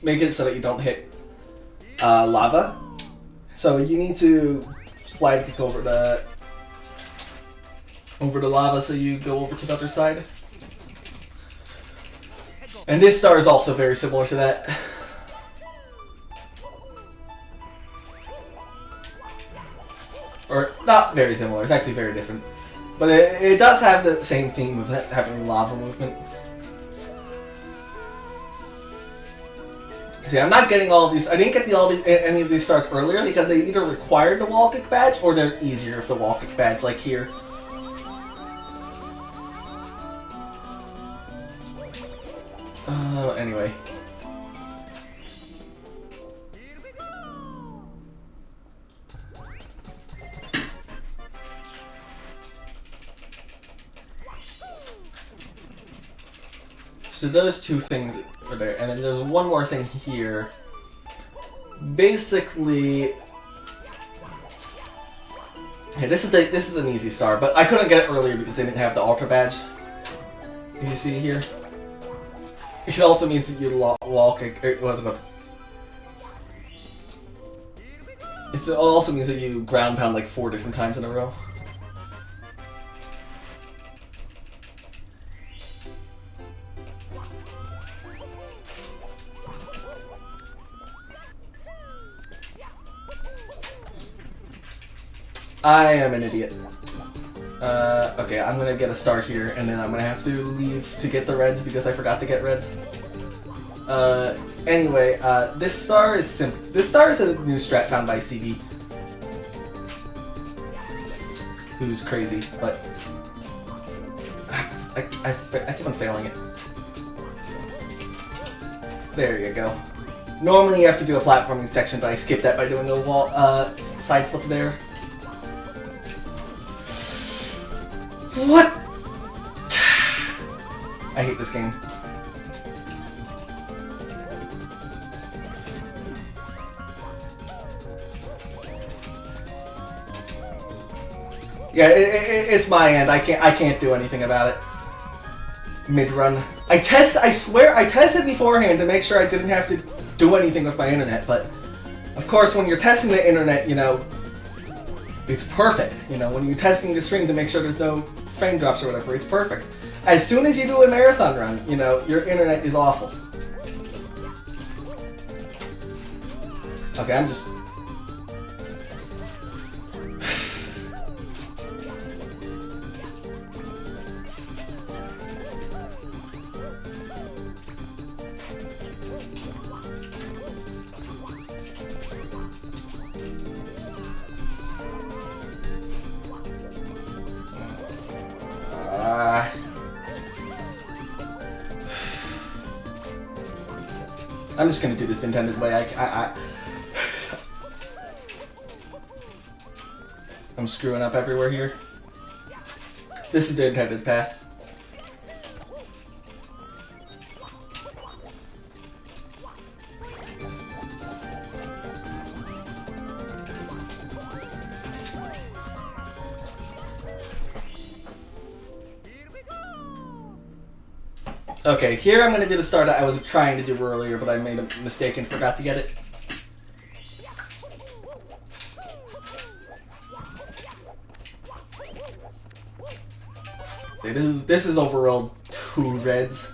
make it so that you don't hit lava. So you need to slide kick over the lava so you go over to the other side. And this star is also very similar to that. Or, not very similar, it's actually very different. But it does have the same theme of having lava movements. See, I'm not getting all of these. I didn't get any of these starts earlier because they either required the wall kick badge or they're easier if the wall kick badge, like here. Anyway. So those two things are there, and then there's one more thing here. Basically, hey, this is an easy star, but I couldn't get it earlier because they didn't have the ultra badge. You see here? It also means that you wall kick. It also means that you ground pound like 4 different times in a row. I am an idiot. Okay, I'm gonna get a star here, and then I'm gonna have to leave to get the reds because I forgot to get reds. Anyway, this star is simple. This star is a new strat found by CB, who's crazy, but I keep on failing it. There you go. Normally you have to do a platforming section, but I skipped that by doing a wall side flip there. What? I hate this game. Yeah, it's my end. I can't do anything about it. Mid-run. I swear I tested beforehand to make sure I didn't have to do anything with my internet, but of course when you're testing the internet, you know, it's perfect. You know, when you're testing the stream to make sure there's no frame drops or whatever, it's perfect. As soon as you do a marathon run, you know, your internet is awful. Okay, I'm just... I'm just gonna do this the intended way. I'm screwing up everywhere here. This is the intended path. Okay, here I'm going to do the star that I was trying to do earlier, but I made a mistake and forgot to get it. See, this is overall 2 reds.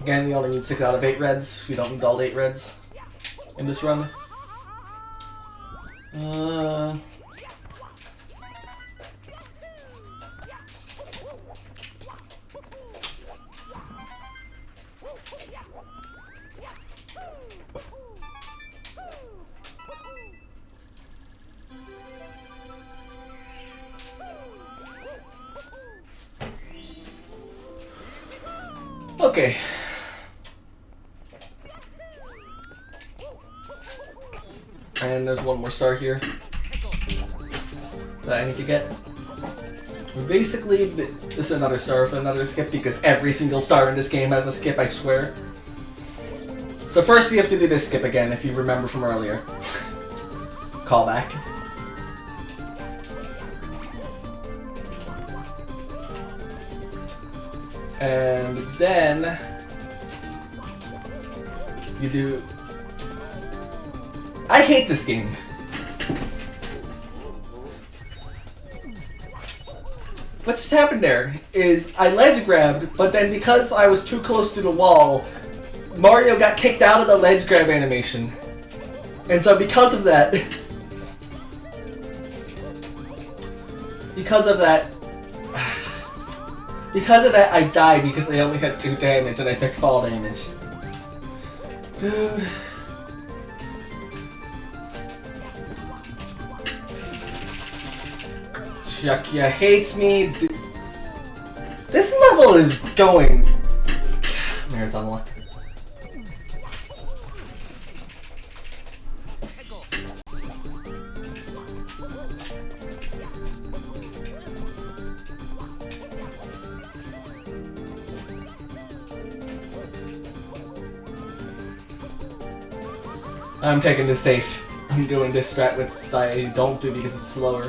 Again, we only need 6 out of 8 reds. We don't need all 8 reds in this run. Okay. And there's one more star here that I need to get. Basically, this is another star with another skip because every single star in this game has a skip, I swear. So first you have to do this skip again if you remember from earlier. Callback. And then you do... I hate this game. What just happened there is I ledge grabbed, but then because I was too close to the wall, Mario got kicked out of the ledge grab animation. And so because of that, I died because they only had 2 damage and I took fall damage. Dude. Chuckya hates me. Dude. This level is going... Marathon luck. I'm taking this safe. I'm doing this strat which I don't do because it's slower.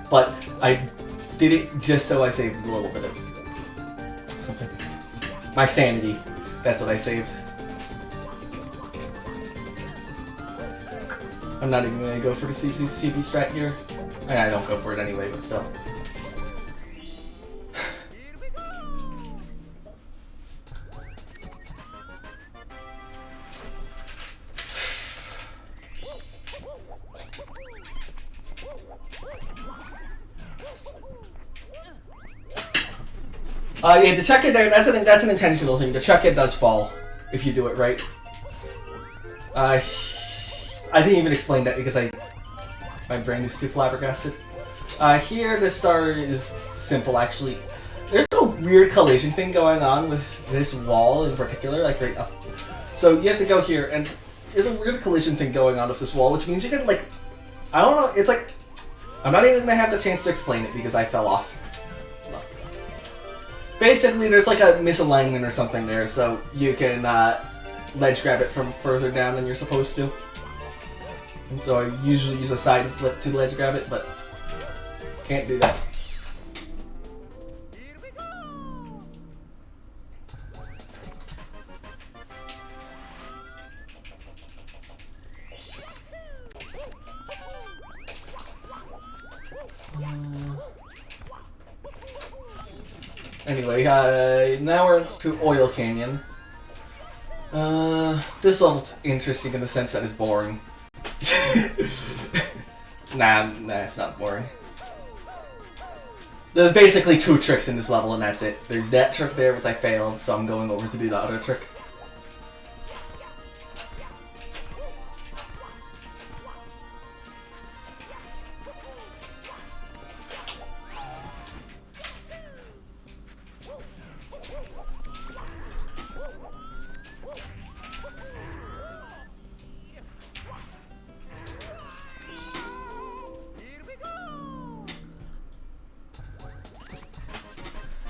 But I did it just so I saved a little bit of something. My sanity. That's what I saved. I'm not even going to go for the CB strat here. I don't go for it anyway, but still. Yeah, the chuck it there, that's an intentional thing. The chuck it does fall, if you do it right. I didn't even explain that because my brain is too flabbergasted. Here, the star is simple, actually. There's no weird collision thing going on with this wall in particular, like right up. So you have to go here, and there's a weird collision thing going on with this wall, which means you're gonna, like, I don't know, it's like, I'm not even gonna have the chance to explain it because I fell off. Basically, there's like a misalignment or something there, so you can ledge grab it from further down than you're supposed to. And so I usually use a side flip to ledge grab it, but can't do that. Anyway, now we're to Oil Canyon. This level's interesting in the sense that it's boring. Nah, it's not boring. There's basically 2 tricks in this level and that's it. There's that trick there, which I failed, so I'm going over to do the other trick.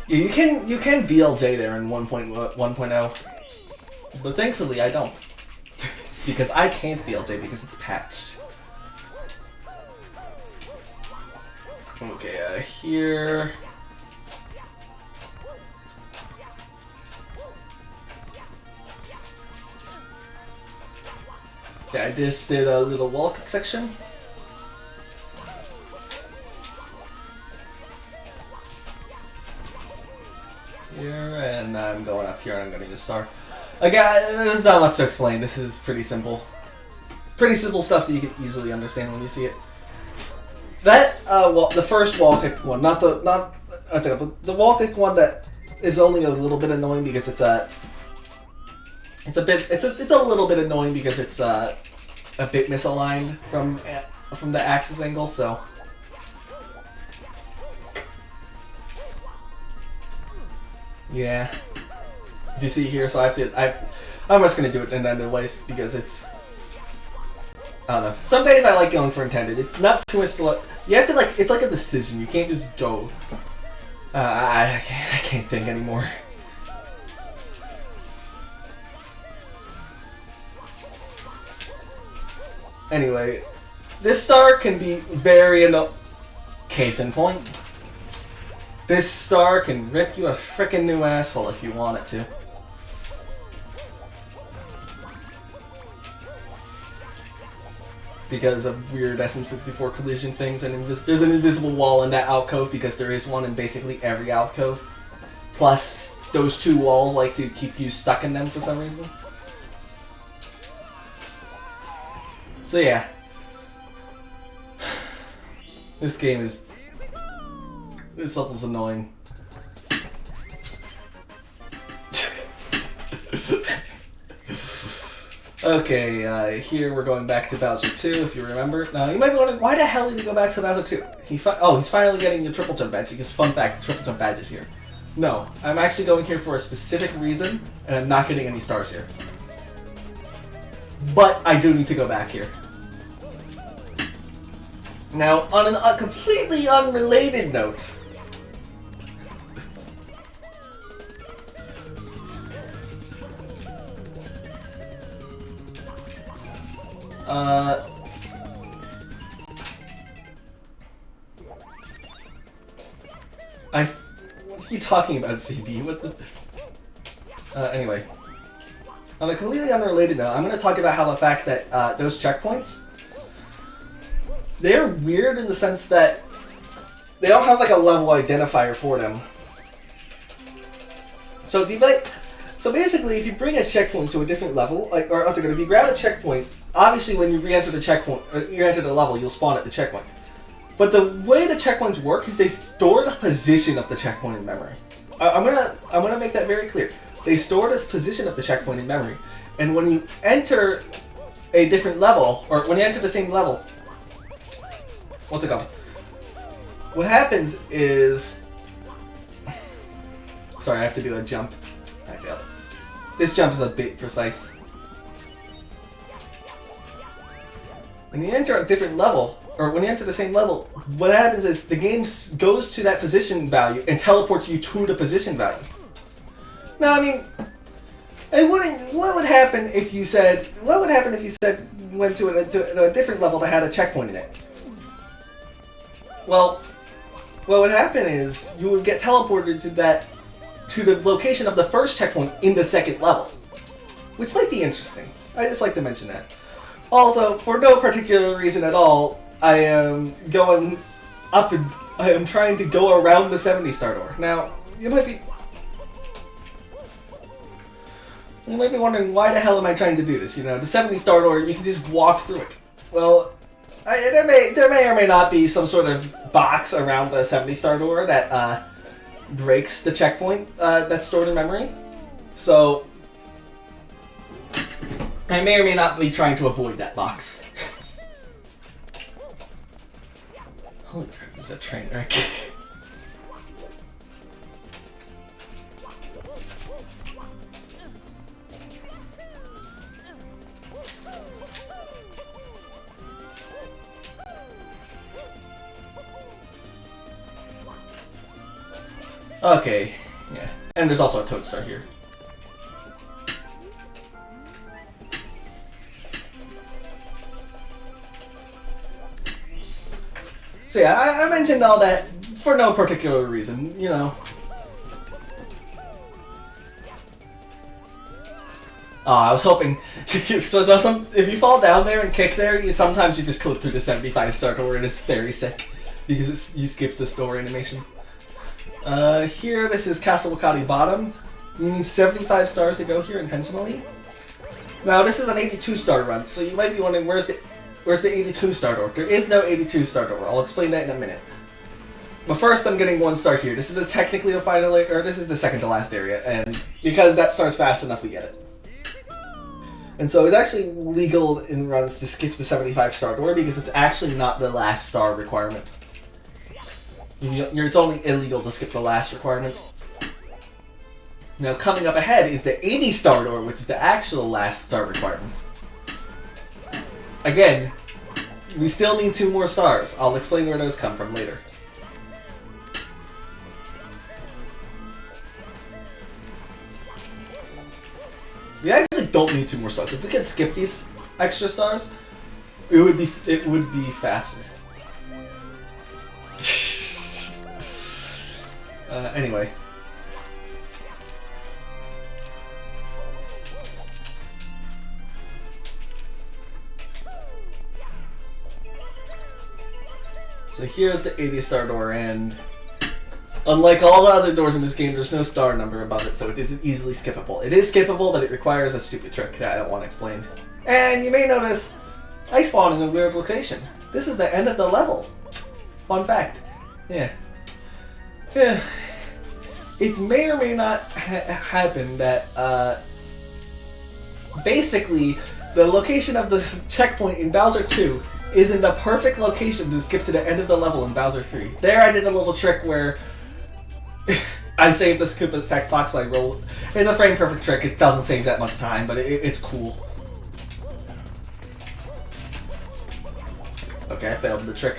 Yeah, you can BLJ there in 1.0, but thankfully I don't, because I can't BLJ because it's patched. Okay, here. Okay, I just did a little wall kick section. Here, and I'm going up here and I'm going to use star. Again, there's not much to explain. This is pretty simple. Pretty simple stuff that you can easily understand when you see it. That the first wall kick one, the wall kick one that is only a little bit annoying because it's a little bit annoying because it's a bit misaligned from the axis angle, so. Yeah. If you see here, so I'm just gonna do it in another ways because it's. I don't know. Some days I like going for intended. It's not too much. You have to it's like a decision. You can't just go. I can't think anymore. Anyway, this star can be very case in point. This star can rip you a frickin' new asshole if you want it to. Because of weird SM64 collision things, and there's an invisible wall in that alcove because there is one in basically every alcove. Plus, those 2 walls like to keep you stuck in them for some reason. So yeah. This level's annoying. Okay, here we're going back to Bowser 2, if you remember. Now, you might be wondering, why the hell did he go back to Bowser 2? He's finally getting the triple jump badge, because fun fact, the triple jump badge is here. No, I'm actually going here for a specific reason, and I'm not getting any stars here. But I do need to go back here. Now, on a completely unrelated note, what are you talking about, CB? What the? Anyway. On a completely unrelated note, I'm going to talk about how the fact that those checkpoints, they're weird in the sense that they don't have like a level identifier for them. So basically, if you bring a checkpoint to a different level, if you grab a checkpoint, obviously when you re-enter the checkpoint, or you enter the level, you'll spawn at the checkpoint. But the way the checkpoints work is they store the position of the checkpoint in memory. I'm gonna make that very clear. They store the position of the checkpoint in memory, and when you enter a different level, or when you enter the same level, what's it called? What happens is, sorry, I have to do a jump. I failed it. This jump is a bit precise. When you enter a different level, or when you enter the same level, what happens is the game goes to that position value and teleports you to the position value. Now, I mean, it wouldn't. What would happen if you said? What would happen if you said went to a different level that had a checkpoint in it? Well, what would happen is you would get teleported to the location of the first checkpoint in the second level, which might be interesting. I just like to mention that. Also, for no particular reason at all, I am going up and I am trying to go around the 70-star door. Now, you might be wondering, why the hell am I trying to do this? You know, the 70-star door, you can just walk through it. Well, there may or may not be some sort of box around the 70-star door that breaks the checkpoint that's stored in memory. So, I may or may not be trying to avoid that box. Holy crap, this is a train wreck. Okay, yeah. And there's also a Toadstar here. So yeah, I mentioned all that for no particular reason, you know. Oh, I was hoping. If you fall down there and kick there, sometimes you just clip through the 75-star door and it's very sick because you skip the store animation. Here, this is Castle Wakati Bottom. You need 75 stars to go here intentionally. Now, this is an 82-star run, so you might be wondering, where's the 82-star door? There is no 82-star door. I'll explain that in a minute. But first, I'm getting 1 star here. This is technically the final, or this is the second to last area, and because that starts fast enough, we get it. And so it's actually legal in runs to skip the 75-star door because it's actually not the last star requirement. It's only illegal to skip the last requirement. Now, coming up ahead is the 80-star door, which is the actual last star requirement. Again, we still need 2 more stars. I'll explain where those come from later. We actually don't need 2 more stars. If we could skip these extra stars, it would be faster. Anyway. So here's the 80-star door, and unlike all the other doors in this game, there's no star number above it, so it isn't easily skippable. It is skippable, but it requires a stupid trick that I don't want to explain. And you may notice, I spawned in a weird location. This is the end of the level. Fun fact. Yeah. It may or may not happen that, basically, the location of the checkpoint in Bowser 2 is in the perfect location to skip to the end of the level in Bowser 3. There I did a little trick where I saved the scoop of the text box by roll. It's a frame perfect trick. It doesn't save that much time, but it's cool. Okay, I failed the trick.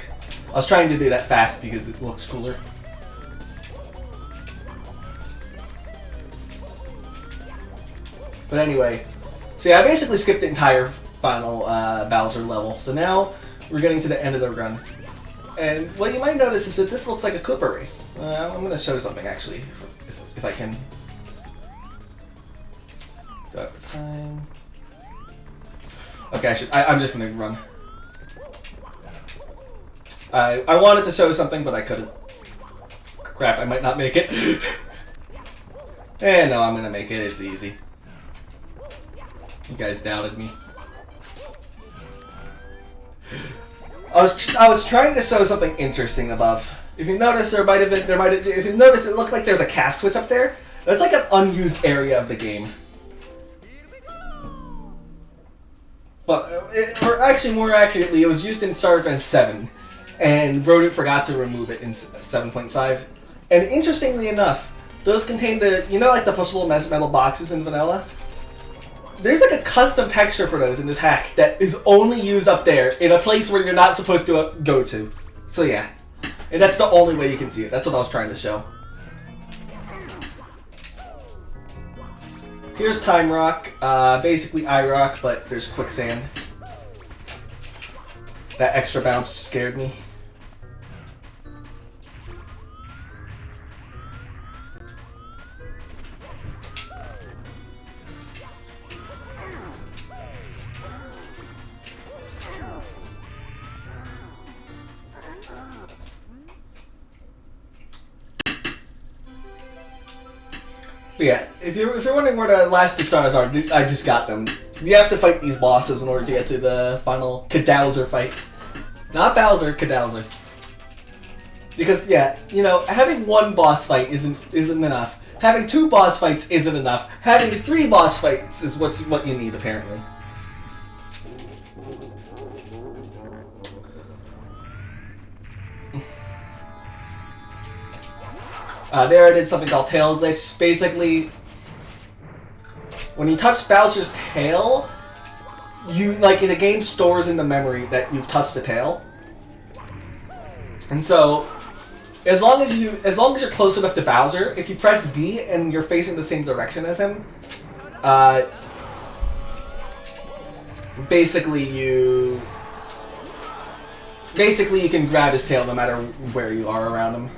I was trying to do that fast because it looks cooler. But anyway, see, I basically skipped the entire final Bowser level. So now we're getting to the end of the run. And what you might notice is that this looks like a Koopa race. I'm going to show something actually, if I can. Do I have time? Okay, I'm just going to run. I wanted to show something, but I couldn't. Crap, I might not make it. No, I'm going to make it. It's easy. You guys doubted me. I was trying to show something interesting above. If you notice, if you notice, it looked like there's a calf switch up there. That's like an unused area of the game. But, or actually, more accurately, it was used in Star Advance 7, and Rodent forgot to remove it in 7.5. And interestingly enough, those contain the, like the pushable metal boxes in vanilla? there's like a custom texture for those in this hack that is only used up there in a place where you're not supposed to go to. So yeah, and that's the only way you can see it. That's what I was trying to show. Here's Time Rock, basically iRock, but there's quicksand. That extra bounce scared me. But yeah, if you're wondering where the last 2 stars are, I just got them. You have to fight these bosses in order to get to the final Kadowser fight. Not Bowser, Kadowser. Because yeah, you know, having 1 boss fight isn't enough. Having 2 boss fights isn't enough. Having 3 boss fights is what you need apparently. There I did something called tail glitch. Basically, when you touch Bowser's tail, the game stores in the memory that you've touched the tail. And so, as long as you're close enough to Bowser, if you press B and you're facing the same direction as him, basically you can grab his tail no matter where you are around him.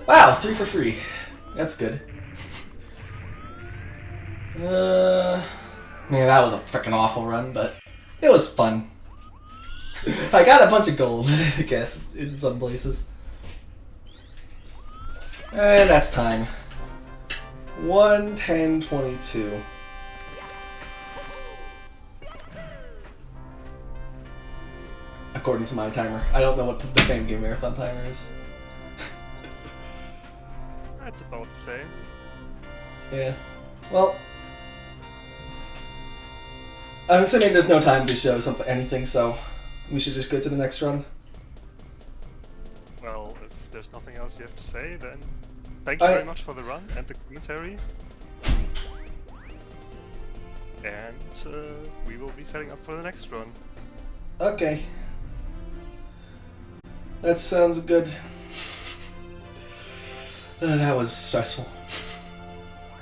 Wow, 3 for free. That's good. Man, that was a freaking awful run, but it was fun. I got a bunch of golds, I guess, in some places. And that's time. 1:10:22. According to my timer. I don't know what the Fangame Marathon timer is. That's about the same. Yeah. Well, I'm assuming there's no time to show anything, so we should just go to the next run. Well, if there's nothing else you have to say, then thank you very much for the run and the commentary. And we will be setting up for the next run. Okay. That sounds good. That was stressful.